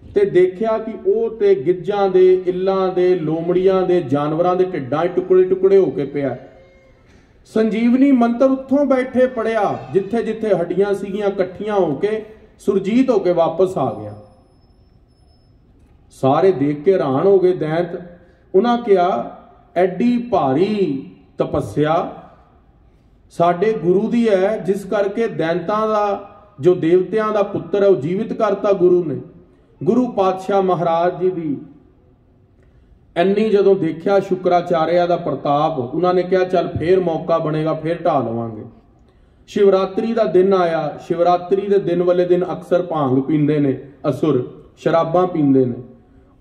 ਤੇ ਦੇਖਿਆ ਕਿ ਉਹ ਤੇ ਗਿੱਜਾਂ ਦੇ, ਇੱਲਾਂ ਦੇ, ਲੋਮੜੀਆਂ ਦੇ, ਜਾਨਵਰਾਂ ਦੇ ਢਿੱਡਾਂ 'ਚ ਟੁਕੜੇ ਟੁਕੜੇ ਹੋ ਕੇ ਪਿਆ। ਸੰਜੀਵਨੀ ਮੰਤਰ ਉੱਥੋਂ ਬੈਠੇ ਪੜਿਆ ਜਿੱਥੇ ਜਿੱਥੇ ਹੱਡੀਆਂ ਸੀਗੀਆਂ, ਇਕੱਠੀਆਂ ਹੋ ਕੇ ਸੁਰਜੀਤ ਹੋ ਕੇ ਵਾਪਸ ਆ ਗਿਆ। ਸਾਰੇ ਦੇਖ ਕੇ ਹੈਰਾਨ ਹੋ ਗਏ ਦੈਂਤ। ਉਹਨਾਂ ਕਿਹਾ ਐਡੀ ਭਾਰੀ ਤਪੱਸਿਆ ਸਾਡੇ ਗੁਰੂ ਦੀ ਹੈ, ਜਿਸ ਕਰਕੇ ਦੈਂਤਾਂ ਦਾ ਜੋ ਦੇਵਤਿਆਂ ਦਾ ਪੁੱਤਰ ਹੈ ਉਹ ਜੀਵਿਤ ਕਰਤਾ ਗੁਰੂ ਨੇ। ਗੁਰੂ ਪਾਤਸ਼ਾਹ ਮਹਾਰਾਜ ਜੀ ਦੀ ਇੰਨੀ ਜਦੋਂ ਦੇਖਿਆ ਸ਼ੁਕਰਾਚਾਰਿਆ ਦਾ ਪ੍ਰਤਾਪ, ਉਹਨਾਂ ਨੇ ਕਿਹਾ ਚੱਲ ਫੇਰ ਮੌਕਾ ਬਣੇਗਾ, ਫੇਰ ਢਾ ਲਵਾਂਗੇ। ਸ਼ਿਵਰਾਤਰੀ ਦਾ ਦਿਨ ਆਇਆ। ਸ਼ਿਵਰਾਤਰੀ ਦੇ ਦਿਨ ਵਾਲੇ ਦਿਨ ਅਕਸਰ ਭਾਂਗ ਪੀਂਦੇ ਨੇ ਅਸੁਰ, ਸ਼ਰਾਬਾਂ ਪੀਂਦੇ ਨੇ।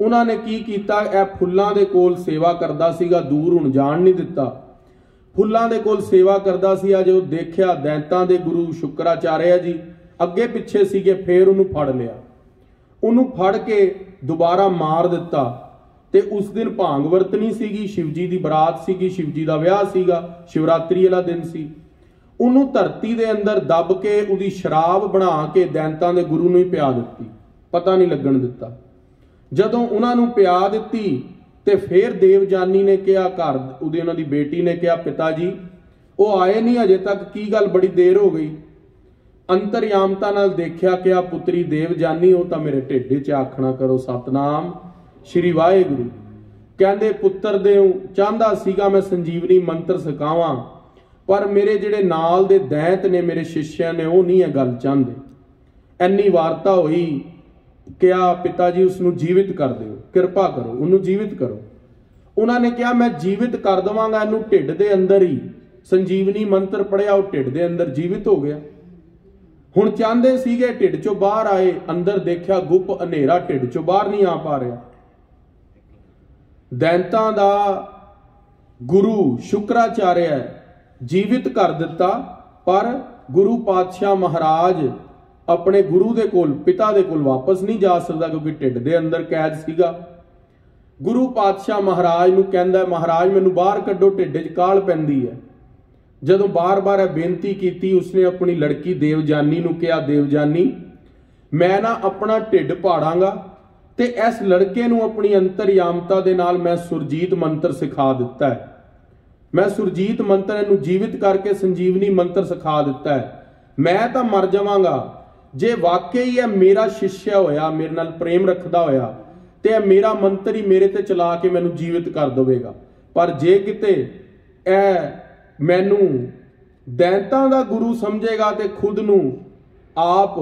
ਉਹਨਾਂ ਨੇ ਕੀ ਕੀਤਾ, ਇਹ ਫੁੱਲਾਂ ਦੇ ਕੋਲ ਸੇਵਾ ਕਰਦਾ ਸੀਗਾ, ਦੂਰ ਹੁਣ ਜਾਣ ਨਹੀਂ ਦਿੱਤਾ। ਫੁੱਲਾਂ ਦੇ ਕੋਲ ਸੇਵਾ ਕਰਦਾ ਸੀ। ਜਦੋਂ ਦੇਖਿਆ ਦੈਂਤਾਂ ਦੇ ਗੁਰੂ ਸ਼ੁਕਰਾਚਾਰਿਆ ਜੀ ਅੱਗੇ ਪਿੱਛੇ ਸੀਗੇ, ਫੇਰ ਉਹਨੂੰ ਫੜ ਲਿਆ। ਉਹਨੂੰ ਫੜ ਕੇ ਦੁਬਾਰਾ ਮਾਰ ਦਿੱਤਾ। ਤੇ ਉਸ ਦਿਨ ਭਾਂਗ ਵਰਤਣੀ ਸੀਗੀ, ਸ਼ਿਵਜੀ ਦੀ ਬਰਾਤ ਸੀਗੀ, ਸ਼ਿਵਜੀ ਦਾ ਵਿਆਹ ਸੀਗਾ, ਸ਼ਿਵਰਾਤਰੀ ਵਾਲਾ ਦਿਨ ਸੀ। ਉਹਨੂੰ ਧਰਤੀ ਦੇ ਅੰਦਰ ਦੱਬ ਕੇ ਉਹਦੀ ਸ਼ਰਾਬ ਬਣਾ ਕੇ ਦੈਂਤਾਂ ਦੇ ਗੁਰੂ ਨੂੰ ਹੀ ਪਿਆ ਦਿੱਤੀ, ਪਤਾ ਨਹੀਂ ਲੱਗਣ ਦਿੱਤਾ। ਜਦੋਂ ਉਹਨਾਂ ਨੂੰ ਪਿਆ ਦਿੱਤੀ ਤੇ ਫੇਰ ਦੇਵਜਾਨੀ ਨੇ ਕਿਹਾ, ਘਰ ਉਹਦੀ ਉਹਨਾਂ ਦੀ ਬੇਟੀ ਨੇ ਕਿਹਾ ਪਿਤਾ ਜੀ ਉਹ ਆਏ ਨਹੀਂ ਅਜੇ ਤੱਕ, ਕੀ ਗੱਲ ਬੜੀ ਦੇਰ ਹੋ ਗਈ। ਅੰਤਰਯਾਮਤਾ ਨਾਲ ਦੇਖਿਆ, ਕਿਹਾ ਪੁੱਤਰੀ ਦੇਵਜਾਨੀ ਉਹ ਤਾਂ ਮੇਰੇ ਢਿੱਡ 'ਚ ਆਖਣਾ ਕਰੋ ਸਤਨਾਮ ਸ਼੍ਰੀ ਵਾਹਿਗੁਰੂ। ਕਹਿੰਦੇ ਪੁੱਤਰ ਦੇ ਚਾਹੁੰਦਾ ਸੀਗਾ ਮੈਂ ਸੰਜੀਵਨੀ ਮੰਤਰ ਸਿਖਾਵਾਂ, ਪਰ ਮੇਰੇ ਜਿਹੜੇ ਨਾਲ ਦੇ ਦੈਂਤ ਨੇ, ਮੇਰੇ ਸ਼ਿਸ਼ਿਆਂ ਨੇ, ਉਹ ਨਹੀਂ ਇਹ ਗੱਲ ਚਾਹੁੰਦੇ। ਇੰਨੀ ਵਾਰਤਾ ਹੋਈ ਕਿਹਾ ਪਿਤਾ ਜੀ ਉਸ ਨੂੰ ਜੀਵਿਤ ਕਰ ਦਿਓ, ਕਿਰਪਾ ਕਰੋ, ਉਹਨੂੰ ਜੀਵਿਤ ਕਰੋ। ਉਹਨਾਂ ਨੇ ਕਿਹਾ ਮੈਂ ਜੀਵਿਤ ਕਰ ਦਵਾਂਗਾ ਇਹਨੂੰ। ਢਿੱਡ ਦੇ ਅੰਦਰ ਹੀ ਸੰਜੀਵਨੀ ਮੰਤਰ ਪੜਿਆ, ਉਹ ਢਿੱਡ ਦੇ ਅੰਦਰ ਜੀਵਿਤ ਹੋ ਗਿਆ। ਹੁਣ ਚਾਹੁੰਦੇ ਸੀਗੇ ਢਿੱਡ ਚੋਂ ਬਾਹਰ ਆਏ, ਅੰਦਰ ਦੇਖਿਆ ਗੁੱਪ ਹਨੇਰਾ, ਢਿੱਡ ਚੋਂ ਬਾਹਰ ਨਹੀਂ ਆ ਪਾ ਰਿਹਾ। ਦੈਂਤਾਂ ਦਾ ਗੁਰੂ ਸ਼ੁਕਰਾਚਾਰਿਆ ਜੀਵਿਤ ਕਰ ਦਿੱਤਾ, ਪਰ ਗੁਰੂ ਪਾਤਸ਼ਾਹ ਮਹਾਰਾਜ ਆਪਣੇ ਗੁਰੂ ਦੇ ਕੋਲ, ਪਿਤਾ ਦੇ ਕੋਲ ਵਾਪਸ ਨਹੀਂ ਜਾ ਸਕਦਾ, ਕਿਉਂਕਿ ਢਿੱਡ ਦੇ ਅੰਦਰ ਕੈਦ ਸੀਗਾ। ਗੁਰੂ ਪਾਤਸ਼ਾਹ ਮਹਾਰਾਜ ਨੂੰ ਕਹਿੰਦਾ, ਮਹਾਰਾਜ ਮੈਨੂੰ ਬਾਹਰ ਕੱਢੋ, ਢਿੱਡ 'ਚ ਕਾਹਲ ਪੈਂਦੀ ਹੈ। ਜਦੋਂ ਬਾਰ-ਬਾਰ ਇਹ ਬੇਨਤੀ ਕੀਤੀ, ਉਸਨੇ ਆਪਣੀ ਲੜਕੀ ਦੇਵਜਾਨੀ ਨੂੰ ਕਿਹਾ, ਦੇਵਜਾਨੀ ਮੈਂ ਨਾ ਆਪਣਾ ਢਿੱਡ ਪਾੜਾਂਗਾ ਤੇ ਇਸ ਲੜਕੇ ਨੂੰ ਆਪਣੀ ਅੰਤਰਯਾਮਤਾ ਦੇ ਨਾਲ ਮੈਂ ਸੁਰਜੀਤ ਮੰਤਰ ਸਿਖਾ ਦਿੱਤਾ ਹੈ। ਮੈਂ ਸੁਰਜੀਤ ਮੰਤਰ ਇਹਨੂੰ ਜੀਵਿਤ ਕਰਕੇ ਸੰਜੀਵਨੀ ਮੰਤਰ ਸਿਖਾ ਦਿੱਤਾ ਹੈ। ਮੈਂ ਤਾਂ ਮਰ ਜਾਵਾਂਗਾ, ਜੇ ਵਾਕਈ ਇਹ ਮੇਰਾ ਸ਼ਿਸ਼ਯ ਹੋਇਆ, ਮੇਰੇ ਨਾਲ ਪ੍ਰੇਮ ਰੱਖਦਾ ਹੋਇਆ, ਤੇ ਇਹ ਮੇਰਾ ਮੰਤਰ ਹੀ ਮੇਰੇ ਤੇ ਚਲਾ ਕੇ ਮੈਨੂੰ ਜੀਵਿਤ ਕਰ ਦੇਵੇਗਾ। ਪਰ ਜੇ ਕਿਤੇ ਇਹ ਮੈਨੂੰ ਦੈਂਤਾਂ ਦਾ ਗੁਰੂ ਸਮਝੇਗਾ ਤੇ ਖੁਦ ਨੂੰ ਆਪ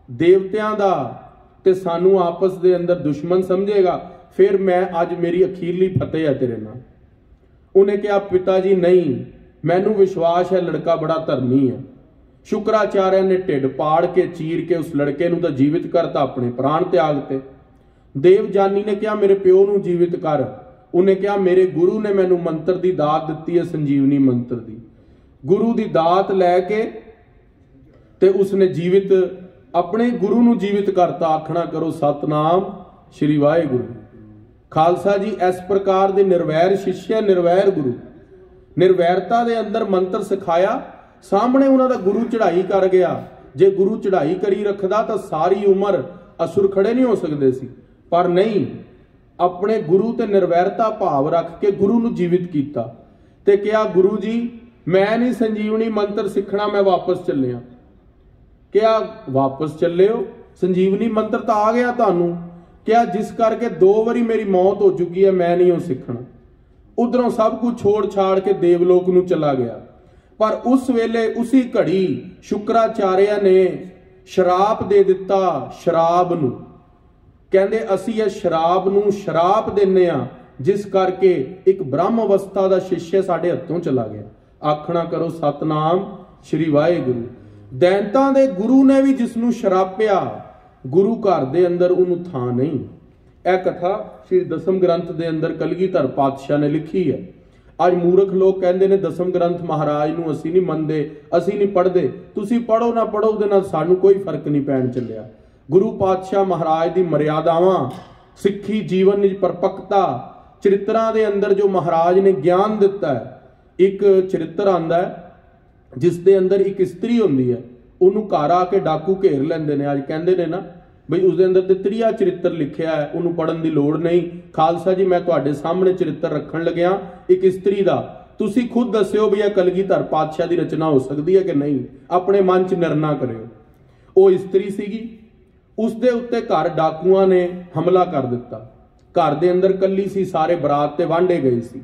ਦੇਵਤਿਆਂ ਦਾ ਤੇ ਸਾਨੂੰ ਆਪਸ ਦੇ ਅੰਦਰ ਦੁਸ਼ਮਣ ਸਮਝੇਗਾ, ਫਿਰ ਮੈਂ ਅੱਜ ਮੇਰੀ ਅਖੀਰਲੀ ਫਤਿਹ ਹੈ ਤੇਰੇ ਨਾਲ। ਉਹਨੇ ਕਿਹਾ ਪਿਤਾ ਜੀ ਨਹੀਂ, ਮੈਨੂੰ ਵਿਸ਼ਵਾਸ ਹੈ ਲੜਕਾ ਬੜਾ ਧਰਮੀ ਹੈ। ਸ਼ੁਕਰਾਚਾਰਿਆ ਨੇ ਢਿੱਡ ਪਾੜ ਕੇ ਚੀਰ ਕੇ ਉਸ ਲੜਕੇ ਨੂੰ ਤਾਂ ਜੀਵਿਤ ਕਰਤਾ, ਆਪਣੇ ਪ੍ਰਾਣ ਤਿਆਗ ਤੇ। ਦੇਵਜਾਨੀ ਨੇ ਕਿਹਾ ਮੇਰੇ ਪਿਓ ਨੂੰ ਜੀਵਿਤ ਕਰ। ਉਹਨੇ ਕਿਹਾ ਮੇਰੇ ਗੁਰੂ ਨੇ ਮੈਨੂੰ ਮੰਤਰ ਦੀ ਦਾਤ ਦਿੱਤੀ ਹੈ, ਸੰਜੀਵਨੀ ਮੰਤਰ ਦੀ। ਗੁਰੂ ਦੀ ਦਾਤ ਲੈ ਕੇ ਤੇ ਉਸਨੇ ਜੀਵਿਤ, ਆਪਣੇ ਗੁਰੂ ਨੂੰ ਜੀਵਿਤ ਕਰਤਾ। ਆਖਣਾ ਕਰੋ ਸਤਨਾਮ ਸ਼੍ਰੀ ਵਾਹਿਗੁਰੂ। ਖਾਲਸਾ ਜੀ ਇਸ ਪ੍ਰਕਾਰ ਦੇ ਨਿਰਵੈਰ ਸ਼ਿਸ਼ਯ, ਨਿਰਵੈਰ ਗੁਰੂ, ਨਿਰਵੈਰਤਾ ਦੇ ਅੰਦਰ ਮੰਤਰ ਸਿਖਾਇਆ। ਸਾਹਮਣੇ ਉਹਨਾਂ ਦਾ ਗੁਰੂ ਚੜ੍ਹਾਈ ਕਰ ਗਿਆ। ਜੇ ਗੁਰੂ ਚੜ੍ਹਾਈ ਕਰੀ ਰੱਖਦਾ ਤਾਂ ਸਾਰੀ ਉਮਰ ਅਸੁਰ ਖੜੇ ਨਹੀਂ ਹੋ ਸਕਦੇ ਸੀ, ਪਰ ਨਹੀਂ, ਆਪਣੇ ਗੁਰੂ ਤੇ ਨਿਰਵੈਰਤਾ ਭਾਵ ਰੱਖ ਕੇ ਗੁਰੂ ਨੂੰ ਜੀਵਿਤ ਕੀਤਾ ਤੇ ਕਿਹਾ ਗੁਰੂ ਜੀ ਮੈਂ ਨਹੀਂ ਸੰਜੀਵਨੀ ਮੰਤਰ ਸਿੱਖਣਾ, ਮੈਂ ਵਾਪਸ ਚੱਲਿਆ। ਕਿਹਾ ਵਾਪਸ ਚੱਲਿਓ, ਸੰਜੀਵਨੀ ਮੰਤਰ ਤਾਂ ਆ ਗਿਆ ਤੁਹਾਨੂੰ। ਕਿਹਾ ਜਿਸ ਕਰਕੇ 2 ਵਾਰੀ ਮੇਰੀ ਮੌਤ ਹੋ ਚੁੱਕੀ ਹੈ, ਮੈਂ ਨਹੀਂ ਉਹ ਸਿੱਖਣਾ। ਉਧਰੋਂ ਸਭ ਕੁਝ ਛੋੜ ਛਾੜ ਕੇ ਦੇਵਲੋਕ ਨੂੰ ਚਲਾ ਗਿਆ। ਪਰ ਉਸ ਵੇਲੇ ਉਸੇ ਘੜੀ ਸ਼ੁਕਰਾਚਾਰਿਆ ਨੇ ਸ਼ਰਾਪ ਦੇ ਦਿੱਤਾ ਸ਼ਰਾਬ ਨੂੰ। ਕਹਿੰਦੇ ਅਸੀਂ ਇਹ ਸ਼ਰਾਬ ਨੂੰ ਸ਼ਰਾਪ ਦਿੰਨੇ ਆ, ਜਿਸ ਕਰਕੇ ਇੱਕ ਬ੍ਰਹਮ ਅਵਸਥਾ ਦਾ ਸ਼ਿਸ਼ਯ ਸਾਡੇ ਹੱਥੋਂ ਚਲਾ ਗਿਆ। ਆਖਣਾ ਕਰੋ ਸਤਨਾਮ ਸ਼੍ਰੀ ਵਾਹਿਗੁਰੂ। ਦੈਂਤਾਂ ਦੇ ਗੁਰੂ ਨੇ ਵੀ ਜਿਸ ਨੂੰ ਸ਼ਰਾਪਿਆ, ਗੁਰੂ ਘਰ ਦੇ ਅੰਦਰ ਉਹਨੂੰ ਥਾਂ ਨਹੀਂ। ਇਹ ਕਥਾ ਸ੍ਰੀ ਦਸਮ ਗ੍ਰੰਥ ਦੇ ਅੰਦਰ ਕਲਗੀਧਰ ਪਾਤਸ਼ਾਹ ਨੇ ਲਿਖੀ ਹੈ। ਅੱਜ ਮੂਰਖ ਲੋਕ ਕਹਿੰਦੇ ਨੇ ਦਸਮ ਗ੍ਰੰਥ ਮਹਾਰਾਜ ਨੂੰ ਅਸੀਂ ਨਹੀਂ ਮੰਨਦੇ, ਅਸੀਂ ਨਹੀਂ ਪੜ੍ਹਦੇ। ਤੁਸੀਂ ਪੜ੍ਹੋ ਨਾ ਪੜ੍ਹੋ, ਉਹਦੇ ਨਾਲ ਸਾਨੂੰ ਕੋਈ ਫਰਕ ਨਹੀਂ ਪੈਣ ਚੱਲਿਆ। ਗੁਰੂ ਪਾਤਸ਼ਾਹ ਮਹਾਰਾਜ ਦੀ ਮਰਿਆਦਾਵਾਂ, ਸਿੱਖੀ ਜੀਵਨ ਵਿੱਚ ਪਰਪੱਕਤਾ, ਚਰਿੱਤਰਾਂ ਦੇ ਅੰਦਰ ਜੋ ਮਹਾਰਾਜ ਨੇ ਗਿਆਨ ਦਿੱਤਾ ਹੈ। ਇੱਕ ਚਰਿੱਤਰ ਆਂਦਾ ਹੈ ਜਿਸ ਦੇ ਅੰਦਰ ਇੱਕ ਇਸਤਰੀ ਹੁੰਦੀ ਹੈ, ਉਹਨੂੰ ਘਰ ਆ ਕੇ ਡਾਕੂ ਘੇਰ ਲੈਂਦੇ ਨੇ। ਅੱਜ ਕਹਿੰਦੇ ਨੇ ਨਾ ਬਈ ਉਸਦੇ ਅੰਦਰ ਤੇ ਤ੍ਰਿਆ ਚਰਿੱਤਰ ਲਿਖਿਆ ਹੈ, ਉਹਨੂੰ ਪੜਨ ਦੀ ਲੋੜ ਨਹੀਂ। ਖਾਲਸਾ ਜੀ ਮੈਂ ਤੁਹਾਡੇ ਸਾਹਮਣੇ ਚਰਿੱਤਰ ਰੱਖਣ ਲੱਗਿਆ ਇੱਕ ਇਸਤਰੀ ਦਾ। ਤੁਸੀਂ ਖੁਦ ਦੱਸਿਓ ਵੀ ਇਹ ਕਲਗੀਧਰ ਪਾਤਸ਼ਾਹ ਦੀ ਰਚਨਾ ਹੋ ਸਕਦੀ ਹੈ ਕਿ ਨਹੀਂ, ਆਪਣੇ ਮਨ 'ਚ ਨਿਰਣਾ ਕਰਿਓ। ਉਹ ਇਸਤਰੀ ਸੀਗੀ, ਉਸਦੇ ਉੱਤੇ ਘਰ ਡਾਕੂਆਂ ਨੇ ਹਮਲਾ ਕਰ ਦਿੱਤਾ। ਘਰ ਦੇ ਅੰਦਰ ਕੱਲੀ ਸੀ, ਸਾਰੇ ਬਰਾਤ ਤੇ ਵਾਂਢੇ ਗਏ ਸੀ,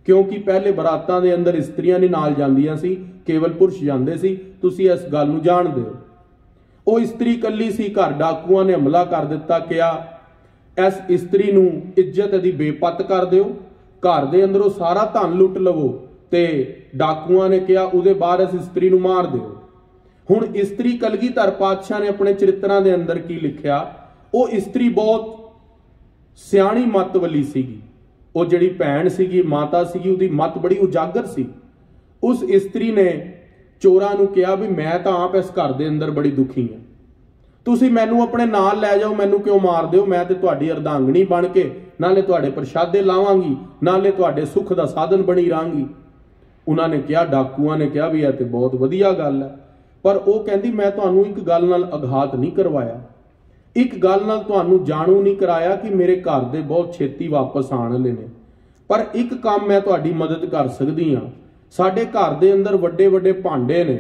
ਕਿਉਂਕਿ ਪਹਿਲੇ ਬਰਾਤਾਂ ਦੇ ਅੰਦਰ ਇਸਤਰੀਆਂ ਨਹੀਂ ਨਾਲ ਜਾਂਦੀਆਂ ਸੀ, ਕੇਵਲ ਪੁਰਸ਼ ਜਾਂਦੇ ਸੀ। ਤੁਸੀਂ ਇਸ ਗੱਲ ਨੂੰ ਜਾਣਦੇ ਹੋ। ਉਹ ਇਸਤਰੀ ਕੱਲੀ ਸੀ, ਘਰ ਡਾਕੂਆਂ ਨੇ ਹਮਲਾ ਕਰ ਦਿੱਤਾ। ਕਿਹਾ ਇਸ ਇਸਤਰੀ ਨੂੰ ਇੱਜ਼ਤ ਦੀ ਬੇਪੱਤ ਕਰ ਦਿਓ, ਘਰ ਦੇ ਅੰਦਰੋਂ ਸਾਰਾ ਧਨ ਲੁੱਟ ਲਵੋ। ਤੇ ਡਾਕੂਆਂ ਨੇ ਕਿਹਾ ਉਹਦੇ ਬਾਅਦ ਇਸ ਇਸਤਰੀ ਨੂੰ ਮਾਰ ਦਿਓ। ਹੁਣ ਇਸਤਰੀ ਕਲਗੀਧਰ ਪਾਤਸ਼ਾਹ ਨੇ ਆਪਣੇ ਚਰਿੱਤਰਾਂ ਦੇ ਅੰਦਰ ਕੀ ਲਿਖਿਆ, ਉਹ ਇਸਤਰੀ ਬਹੁਤ ਸਿਆਣੀ ਮੱਤ ਵਾਲੀ ਸੀਗੀ। ਉਹ ਜਿਹੜੀ ਭੈਣ ਸੀਗੀ, ਮਾਤਾ ਸੀਗੀ, ਉਹਦੀ ਮੱਤ ਬੜੀ ਉਜਾਗਰ ਸੀ। ਉਸ ਇਸਤਰੀ ਨੇ ਚੋਰਾਂ ਨੂੰ ਕਿਹਾ ਵੀ ਮੈਂ ਤਾਂ ਆਪ ਇਸ ਘਰ ਦੇ ਅੰਦਰ ਬੜੀ ਦੁਖੀ ਹਾਂ, ਤੁਸੀਂ ਮੈਨੂੰ ਆਪਣੇ ਨਾਲ ਲੈ ਜਾਓ, ਮੈਨੂੰ ਕਿਉਂ ਮਾਰਦੇ ਹੋ? ਮੈਂ ਤੇ ਤੁਹਾਡੀ ਅਰਧਾਂਗਣੀ ਬਣ ਕੇ ਨਾਲੇ ਤੁਹਾਡੇ ਪ੍ਰਸ਼ਾਦੇ ਲਾਵਾਂਗੀ, ਨਾਲੇ ਤੁਹਾਡੇ ਸੁੱਖ ਦਾ ਸਾਧਨ ਬਣੀ ਰਹਾਂਗੀ। ਉਹਨਾਂ ਨੇ ਕਿਹਾ, ਡਾਕੂਆਂ ਨੇ ਕਿਹਾ ਵੀ ਇਹ ਤੇ ਬਹੁਤ ਵਧੀਆ ਗੱਲ ਹੈ, ਪਰ ਉਹ ਕਹਿੰਦੀ ਮੈਂ ਤੁਹਾਨੂੰ ਇੱਕ ਗੱਲ ਨਾਲ ਆਘਾਤ ਨਹੀਂ ਕਰਵਾਇਆ, ਇੱਕ ਗੱਲ ਨਾਲ ਤੁਹਾਨੂੰ ਜਾਣੂ ਨਹੀਂ ਕਰਾਇਆ ਕਿ ਮੇਰੇ ਘਰ ਦੇ ਬਹੁਤ ਛੇਤੀ ਵਾਪਸ ਆਉਣ ਵਾਲੇ ਨੇ, ਪਰ ਇੱਕ ਕੰਮ ਮੈਂ ਤੁਹਾਡੀ ਮਦਦ ਕਰ ਸਕਦੀ ਹਾਂ। ਸਾਡੇ ਘਰ ਦੇ ਅੰਦਰ ਵੱਡੇ ਵੱਡੇ ਭਾਂਡੇ ਨੇ,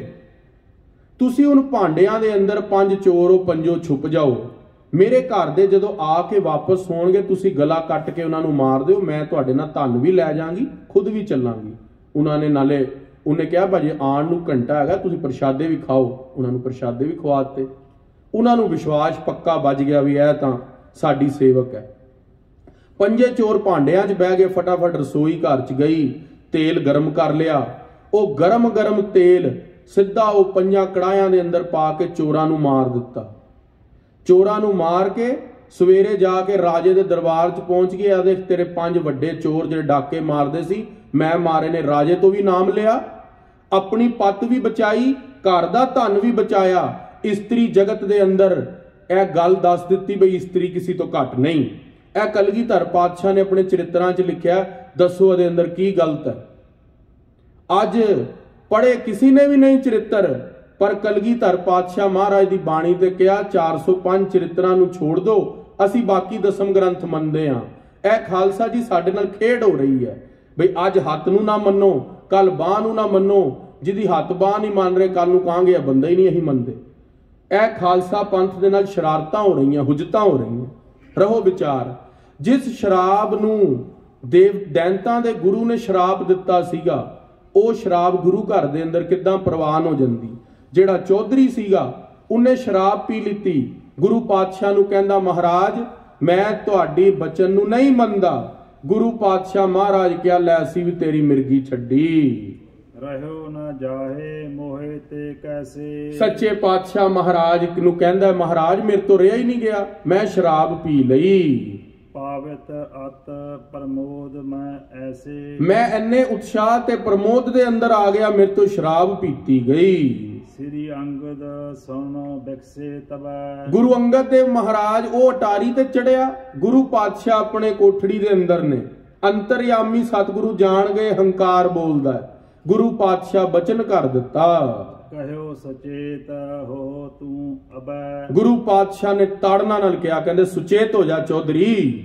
ਤੁਸੀਂ ਉਹਨ ਭਾਂਡਿਆਂ ਦੇ ਅੰਦਰ 5 ਚੋਰ ਪੰਜੋ ਛੁਪ ਜਾਓ। ਮੇਰੇ ਘਰ ਦੇ ਜਦੋਂ ਆ ਕੇ ਵਾਪਸ ਹੋਣਗੇ ਤੁਸੀਂ ਗਲਾ ਕੱਟ ਕੇ ਉਹਨਾਂ ਨੂੰ ਮਾਰ ਦਿਓ, ਮੈਂ ਤੁਹਾਡੇ ਨਾਲ ਧਨ ਵੀ ਲੈ ਜਾਵਾਂਗੀ, ਖੁਦ ਵੀ ਚੱਲਾਂਗੀ। ਉਹਨਾਂ ਨੇ ਨਾਲੇ ਉਹਨੇ ਕਿਹਾ ਭਾਜੀ ਆਉਣ ਨੂੰ ਘੰਟਾ ਹੈਗਾ, ਤੁਸੀਂ ਪ੍ਰਸ਼ਾਦੇ ਵੀ ਖਾਓ। ਉਹਨਾਂ ਨੂੰ ਪ੍ਰਸ਼ਾਦੇ ਵੀ ਖਵਾ ਦਿੱਤੇ। ਉਹਨਾਂ ਨੂੰ ਵਿਸ਼ਵਾਸ ਪੱਕਾ ਵੱਜ ਗਿਆ ਵੀ ਇਹ ਤਾਂ ਸਾਡੀ ਸੇਵਕ ਹੈ। ਪੰਜੇ ਚੋਰ ਭਾਂਡਿਆਂ 'ਚ ਬਹਿ ਗਏ, ਫਟਾਫਟ ਰਸੋਈ ਘਰ 'ਚ ਗਈ, ਤੇਲ ਗਰਮ ਕਰ ਲਿਆ। ਉਹ ਗਰਮ ਗਰਮ ਤੇਲ ਸਿੱਧਾ ਉਹ ਪੰਜਾਂ ਕੜਾਹਿਆਂ ਦੇ ਅੰਦਰ ਪਾ ਕੇ ਚੋਰਾਂ ਨੂੰ ਮਾਰ ਦਿੱਤਾ। ਚੋਰਾਂ ਨੂੰ ਮਾਰ ਕੇ ਸਵੇਰੇ ਜਾ ਕੇ ਰਾਜੇ ਦੇ ਦਰਬਾਰ 'ਚ ਪਹੁੰਚ ਗਏ। ਆਦੇ ਤੇਰੇ 5 ਵੱਡੇ ਚੋਰ ਜਿਹੜੇ ਡਾਕੇ ਮਾਰਦੇ ਸੀ ਮੈਂ ਮਾਰੇ ਨੇ। ਰਾਜੇ ਤੋਂ ਵੀ ਨਾਮ ਲਿਆ, ਆਪਣੀ ਪੱਤ ਵੀ ਬਚਾਈ, ਘਰ ਦਾ ਧਨ ਵੀ ਬਚਾਇਆ। ਇਸਤਰੀ ਜਗਤ ਦੇ ਅੰਦਰ ਇਹ ਗੱਲ ਦੱਸ ਦਿੱਤੀ ਬਈ ਇਸਤਰੀ ਕਿਸੇ ਤੋਂ ਘੱਟ ਨਹੀਂ। ਇਹ ਕਲਗੀਧਰ ਪਾਤਸ਼ਾਹ ਨੇ ਆਪਣੇ ਚਰਿਤਰਾਂ 'ਚ ਲਿਖਿਆ। ਦੱਸੋ ਇਹਦੇ ਅੰਦਰ ਕੀ ਗਲਤ ਹੈ? ਅੱਜ ਪੜ੍ਹੇ ਕਿਸੇ ਨੇ ਵੀ ਨਹੀਂ ਚਰਿੱਤਰ, ਪਰ ਕਲਗੀਧਰ ਪਾਤਸ਼ਾਹ ਮਹਾਰਾਜ ਦੀ ਬਾਣੀ ਤੇ ਕਿਹਾ 405 ਚਰਿੱਤਰਾਂ ਨੂੰ ਛੋੜ ਦਿਓ, ਅਸੀਂ ਬਾਕੀ ਦਸਮ ਗ੍ਰੰਥ ਮੰਨਦੇ ਹਾਂ। ਇਹ ਖਾਲਸਾ ਜੀ ਸਾਡੇ ਨਾਲ ਖੇਡ ਹੋ ਰਹੀ ਹੈ ਬਈ ਅੱਜ ਹੱਥ ਨੂੰ ਨਾ ਮੰਨੋ, ਕੱਲ ਬਾਹ ਨੂੰ ਨਾ ਮੰਨੋ। ਜਿਹਦੀ ਹੱਥ ਬਾਹ ਨਹੀਂ ਮੰਨ ਰਹੇ ਕੱਲ ਨੂੰ ਕਹਾਂਗੇ ਇਹ ਬੰਦਾ ਹੀ ਨਹੀਂ ਅਸੀਂ ਮੰਨਦੇ। ਇਹ ਖਾਲਸਾ ਪੰਥ ਦੇ ਨਾਲ ਸ਼ਰਾਰਤਾਂ ਹੋ ਰਹੀਆਂ, ਹੁਜਤਾਂ ਹੋ ਰਹੀਆਂ। ਰਹੋ ਵਿਚਾਰ। ਜਿਸ ਸ਼ਰਾਬ ਨੂੰ ਦੈਂਤਾਂ ਦੇ ਗੁਰੂ ਨੇ ਸ਼ਰਾਬ ਦਿੱਤਾ ਸੀਗਾ, ਉਹ ਸ਼ਰਾਬ ਗੁਰੂ ਘਰ ਦੇ ਅੰਦਰ ਕਿੱਦਾਂ ਪ੍ਰਵਾਨ ਹੋ ਜਾਂਦੀ। ਜਿਹੜਾ ਚੌਧਰੀ ਸੀਗਾ ਉਹਨੇ ਸ਼ਰਾਬ ਪੀ ਲਿੱਤੀ, ਗੁਰੂ ਪਾਤਸ਼ਾਹ ਨੂੰ ਕਹਿੰਦਾ ਮਹਾਰਾਜ ਮੈਂ ਤੁਹਾਡੀ ਬਚਨ ਨੂੰ ਨਹੀਂ ਮੰਨਦਾ। ਗੁਰੂ ਪਾਤਸ਼ਾਹ ਮਹਾਰਾਜ ਕਿਹਾ ਲੈ ਅਸੀਂ ਵੀ ਤੇਰੀ ਮਿਰਗੀ ਛੱਡੀ। ਰਹਿਓ ਨਾ ਜਾਹੇ ਮੋਹਿ ਤੇ ਕੈਸੇ। ਸੱਚੇ ਪਾਤਸ਼ਾਹ ਮਹਾਰਾਜ ਨੂੰ ਕਹਿੰਦਾ ਮਹਾਰਾਜ ਮੇਰੇ ਤੋਂ ਰਿਹਾ ਹੀ ਨਹੀਂ ਗਿਆ, ਮੈਂ ਸ਼ਰਾਬ ਪੀ ਲਈ। ਪਾਵਿਤ ਅਤ ਪ੍ਰਮੋਦ ਮੈਂ ਐਸੇ। ਮੈਂ ਇੰਨੇ ਉਤਸ਼ਾਹ ਤੇ ਪ੍ਰਮੋਦ ਦੇ ਅੰਦਰ ਆ ਗਿਆ, ਮੇਰੇ ਤੋਂ ਸ਼ਰਾਬ ਪੀਤੀ ਗਈ। ਸ੍ਰੀ ਅੰਗਦ ਸੁਣੋ ਬਿਕਸੇ ਤਬੈ। ਗੁਰੂ ਅੰਗਦ ਦੇਵ ਮਹਾਰਾਜ ਉਹ ਅਟਾਰੀ ਤੇ ਚੜਿਆ। ਗੁਰੂ ਪਾਤਸ਼ਾਹ ਆਪਣੇ ਕੋਠੜੀ ਦੇ ਅੰਦਰ ਨੇ। ਅੰਤਰਯਾਮੀ ਸਤਿਗੁਰੂ ਜਾਣ ਗਏ ਹੰਕਾਰ ਬੋਲਦਾ। ਗੁਰੂ ਪਾਤਸ਼ਾਹ ਬਚਨ ਕਰ ਦਿੱਤਾ ਕਹਿਓ ਸੁਚੇਤ ਹੋ ਤੂੰ ਅਬੈ। ਗੁਰੂ ਪਾਤਸ਼ਾਹ ਨੇ ਤਾੜਨਾ ਨਾਲ ਕਿਹਾ, ਕਹਿੰਦੇ ਸੁਚੇਤ ਹੋ ਜਾ ਚੌਧਰੀ।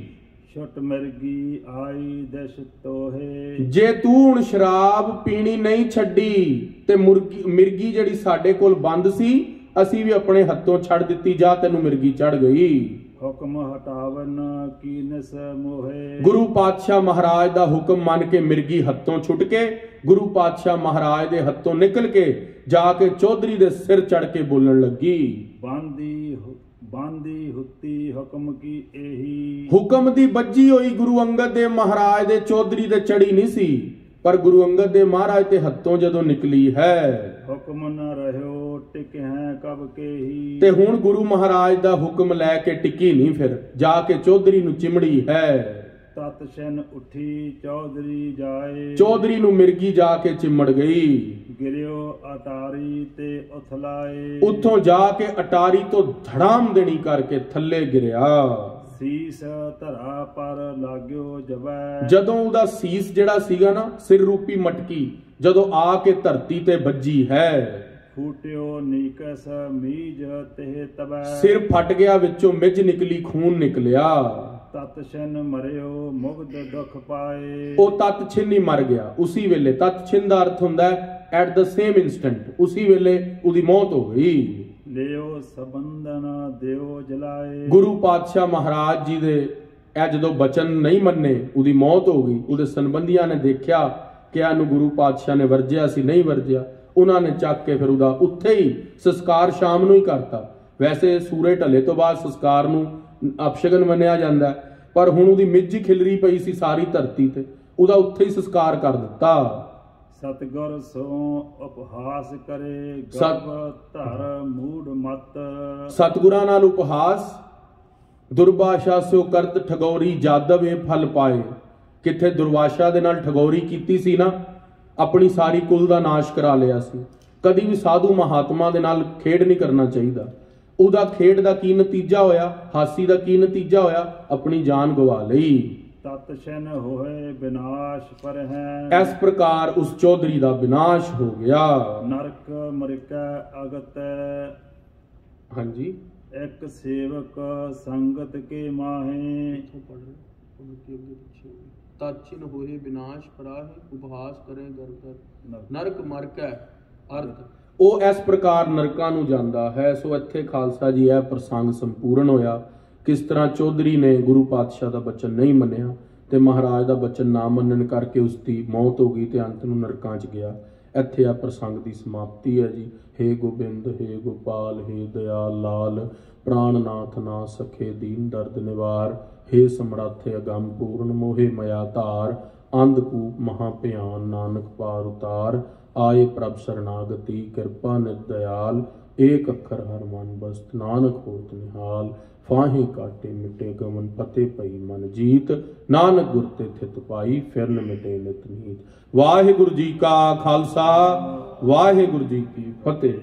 ਛੁੱਟ ਮਿਰਗੀ ਆਈ ਦਿਸ਼ ਤੋਹੇ। ਜੇ ਤੂੰ ਹੁਣ ਸ਼ਰਾਬ ਪੀਣੀ ਨਹੀਂ ਛੱਡੀ ਤੇ ਮਿਰਗੀ ਜਿਹੜੀ ਸਾਡੇ ਕੋਲ ਬੰਦ ਸੀ ਅਸੀਂ ਵੀ ਆਪਣੇ ਹੱਥੋਂ ਛੱਡ ਦਿੱਤੀ, ਜਾ ਤੈਨੂੰ ਮਿਰਗੀ ਚੜ ਗਈ। ਹੁਕਮ ਹਟਾਵਨ ਕੀਨਸ ਮੋਹੇ। ਗੁਰੂ ਪਾਤਸ਼ਾਹ ਮਹਾਰਾਜ ਦਾ ਹੁਕਮ ਮੰਨ ਕੇ ਮਿਰਗੀ ਹੱਥੋਂ ਛੁੱਟ ਕੇ ਗੁਰੂ ਪਾਤਸ਼ਾਹ ਮਹਾਰਾਜ ਦੇ ਹੱਥੋਂ ਨਿਕਲ ਕੇ ਜਾ ਕੇ ਚੌਧਰੀ ਦੇ ਸਿਰ ਚੜ ਕੇ ਬੋਲਣ ਲੱਗੀ। ਬਾਂਦੀ ਹੁੱਤੀ ਹੁਕਮ ਕੀ ਇਹੀ। ਹੁਕਮ ਦੀ ਬੱਜੀ ਹੋਈ ਗੁਰੂ ਅੰਗਦ ਦੇਵ ਮਹਾਰਾਜ ਦੇ ਚੌਧਰੀ ਦੇ ਚੜੀ ਨਹੀਂ ਸੀ, ਪਰ ਗੁਰੂ ਅੰਗਦ ਦੇਵ ਮਹਾਰਾਜ ਦੇ ਹੱਥੋਂ ਜਦੋਂ ਨਿਕਲੀ ਹੈ। ਹੁਕਮ ਨ ਰਹਿਓ ਟਿਕ ਹੈ ਕਬ ਕੇਹੀ। ਤੇ ਹੁਣ ਗੁਰੂ ਮਹਾਰਾਜ ਦਾ ਹੁਕਮ ਲੈ ਕੇ ਟਿਕੀ ਨਹੀਂ, ਫਿਰ ਜਾ ਕੇ ਚੌਧਰੀ ਨੂੰ ਚਿਮੜੀ ਹੈ। ਤਤ ਛਿਨ ਉੱਠੀ ਚੌਧਰੀ ਜਾਏ। ਚੌਧਰੀ ਨੂੰ ਮਿਰਗੀ ਜਾ ਕੇ ਚਿਮੜ ਗਈ। ਗਿਰਿਓ ਅਟਾਰੀ ਤੇ ਉਥਲਾਏ। ਉੱਥੋਂ ਜਾ ਕੇ ਅਟਾਰੀ ਤੋਂ ਧੜਾਮ ਦੇਣੀ ਕਰਕੇ ਥੱਲੇ ਗਿਰਿਆ। ਸੀਸ ਧਰਾ ਪਰ ਲਾਗਿਓ ਜਬੈ। ਜਦੋਂ ਉਹਦਾ ਸੀਸ ਜਿਹੜਾ ਸੀਗਾ ਨਾ ਸਿਰ ਰੂਪੀ ਮਟਕੀ ਜਦੋਂ ਆ ਕੇ ਧਰਤੀ ਤੇ ਵੱਜੀ ਹੈ। ਫੂਟਿਓ ਨੀਕਸ ਮੀਜ ਤੇ ਤਬੈ। ਸਿਰ ਫਟ ਗਿਆ, ਵਿੱਚੋਂ ਮਿੱਝ ਨਿਕਲੀ, ਖੂਨ ਨਿਕਲਿਆ। ਤਤ ਛਿਨ ਮਰਿਓ ਮੁਗਧ ਦੁਖ ਪਾਏ। ਉਹ ਤਤ ਛਿਨ ਹੀ ਮਰ ਗਿਆ ਉਸੇ ਵੇਲੇ। ਤਤ ਛਿਨ ਦਾ ਅਰਥ ਹੁੰਦਾ ਹੈ ਐਟ ਦ ਸੇਮ ਇਨਸਟੈਂਟ, ਉਸੇ ਵੇਲੇ ਉਹਦੀ ਮੌਤ ਹੋ ਗਈ। ਲਿਓ ਸਬੰਧਨ ਦਿਓ ਜਲਾਏ। ਗੁਰੂ ਪਾਤਸ਼ਾਹ ਮਹਾਰਾਜ ਜੀ ਦੇ ਇਹ ਜਦੋਂ ਬਚਨ ਨਹੀਂ ਮੰਨੇ ਉਹਦੀ ਮੌਤ ਹੋ ਗਈ। ਉਹਦੇ ਸੰਬੰਧੀਆਂ ਨੇ ਦੇਖਿਆ ਕਿ ਇਹਨੂੰ ਗੁਰੂ ਪਾਤਸ਼ਾਹ ਨੇ ਵਰਜਿਆ ਸੀ, ਨਹੀਂ ਵਰਜਿਆ। ਉਹਨਾਂ ਨੇ ਚੱਕ ਕੇ ਫਿਰ ਉਹਦਾ ਉੱਥੇ ਹੀ ਸੰਸਕਾਰ ਸ਼ਾਮ ਨੂੰ ਹੀ ਕਰਤਾ। ਵੈਸੇ ਸੂਰਜ ਢਲੇ ਤੋਂ ਬਾਅਦ ਸੰਸਕਾਰ ਨੂੰ ਅਪਸ਼ਗਨ ਮੰਨਿਆ ਜਾਂਦਾ, ਪਰ ਹੁਣ ਉਹਦੀ ਮਿੱਝ ਖਿਲਰੀ ਪਈ ਸੀ ਸਾਰੀ ਧਰਤੀ ਤੇ, ਉਹਦਾ ਉੱਥੇ ਹੀ ਸੰਸਕਾਰ ਕਰ ਦਿੱਤਾ। ਸਤਿਗੁਰ ਸੋ ਉਪਹਾਸ ਕਰੇ ਗਰਭ ਧਰ ਮੂੜ ਮਤ। ਸਤਿਗੁਰਾਂ ਨਾਲ ਉਪਹਾਸ ਦੁਰਭਾਸ਼ਾ ਸਿਓ ਕਰਤ ਠਗੌਰੀ ਜਾਦਵ ਇਹ ਫਲ ਪਾਏ। ਕਿੱਥੇ ਦੁਰਵਾਸ਼ਾ ਦੇ ਨਾਲ ਠਗੌਰੀ ਕੀਤੀ ਸੀ ਨਾ, ਆਪਣੀ ਸਾਰੀ ਕੁਲ ਦਾ ਨਾਸ਼ ਕਰਾ ਲਿਆ ਸੀ। ਕਦੀ ਵੀ ਸਾਧੂ ਮਹਾਤਮਾ ਦੇ ਨਾਲ ਖੇਡ ਨਹੀਂ ਕਰਨਾ ਚਾਹੀਦਾ। ਉਹਦਾ ਖੇਡ ਦਾ ਕੀ ਨਤੀਜਾ ਹੋਇਆ, ਹਾਸੀ ਦਾ ਕੀ ਨਤੀਜਾ ਹੋਇਆ, ਆਪਣੀ ਜਾਨ ਗਵਾ ਲਈ। ਤਤ ਛਿਨ ਹੋਏ ਵਿਨਾਸ਼ ਪਰ ਹੈ। ਇਸ ਪ੍ਰਕਾਰ ਉਸ ਚੌਧਰੀ ਦਾ ਵਿਨਾਸ਼ ਹੋ ਗਿਆ। ਨਰਕ ਮਰਿਕੈ ਅਗਤ। ਹਾਂਜੀ। ਇੱਕ ਸੇਵਕ ਸੰਗਤ ਕੇ ਮਾਹੇ। ਤਤ ਛਿਨ ਹੋਏ ਵਿਨਾਸ਼ ਪਰਾਹੇ ਉਪਹਾਸ ਕਰੇ ਗਰਭ ਨਰਕ ਮਰਕੈ ਅਰਥ ਉਹ ਇਸ ਪ੍ਰਕਾਰ ਨਰਕਾਂ ਨੂੰ ਜਾਂਦਾ ਹੈ। ਸੋ ਇੱਥੇ ਖਾਲਸਾ ਜੀ ਇਹ ਪ੍ਰਸੰਗ ਸੰਪੂਰਨ ਹੋਇਆ। ਕਿਸ ਤਰ੍ਹਾਂ ਚੌਧਰੀ ਨੇ ਗੁਰੂ ਪਾਤਸ਼ਾਹ ਦਾ ਬਚਨ ਨਹੀਂ ਮੰਨਿਆ ਤੇ ਮਹਾਰਾਜ ਦਾ ਬਚਨ ਨਾ ਮੰਨਣ ਕਰਕੇ ਉਸ ਦੀ ਮੌਤ ਹੋ ਗਈ ਤੇ ਅੰਤ ਨੂੰ ਨਰਕਾਂ 'ਚ ਗਿਆ। ਇੱਥੇ ਆ ਪ੍ਰਸੰਗ ਦੀ ਸਮਾਪਤੀ ਹੈ ਜੀ। हे गोबिंद हे गोपाल हे दयाल लाल, प्राणनाथ ना सखे दीन दर्द निवार, हे समर्थ अगम पूर्ण मोहे मया धार, अंधकूप महाभयान नानक पार उतार, आए प्रभ शरणागति कृपा नित दयाल, एक अखर हर मन बसत नानक होत निहाल, फाहे काटे मिटे गमन फतेह पई मन जीत, नानक गुर ते थित पाई फिर न मिटे नित नीत। वाहिगुरु जी का खालसा वाहिगुरु जी की फतेह।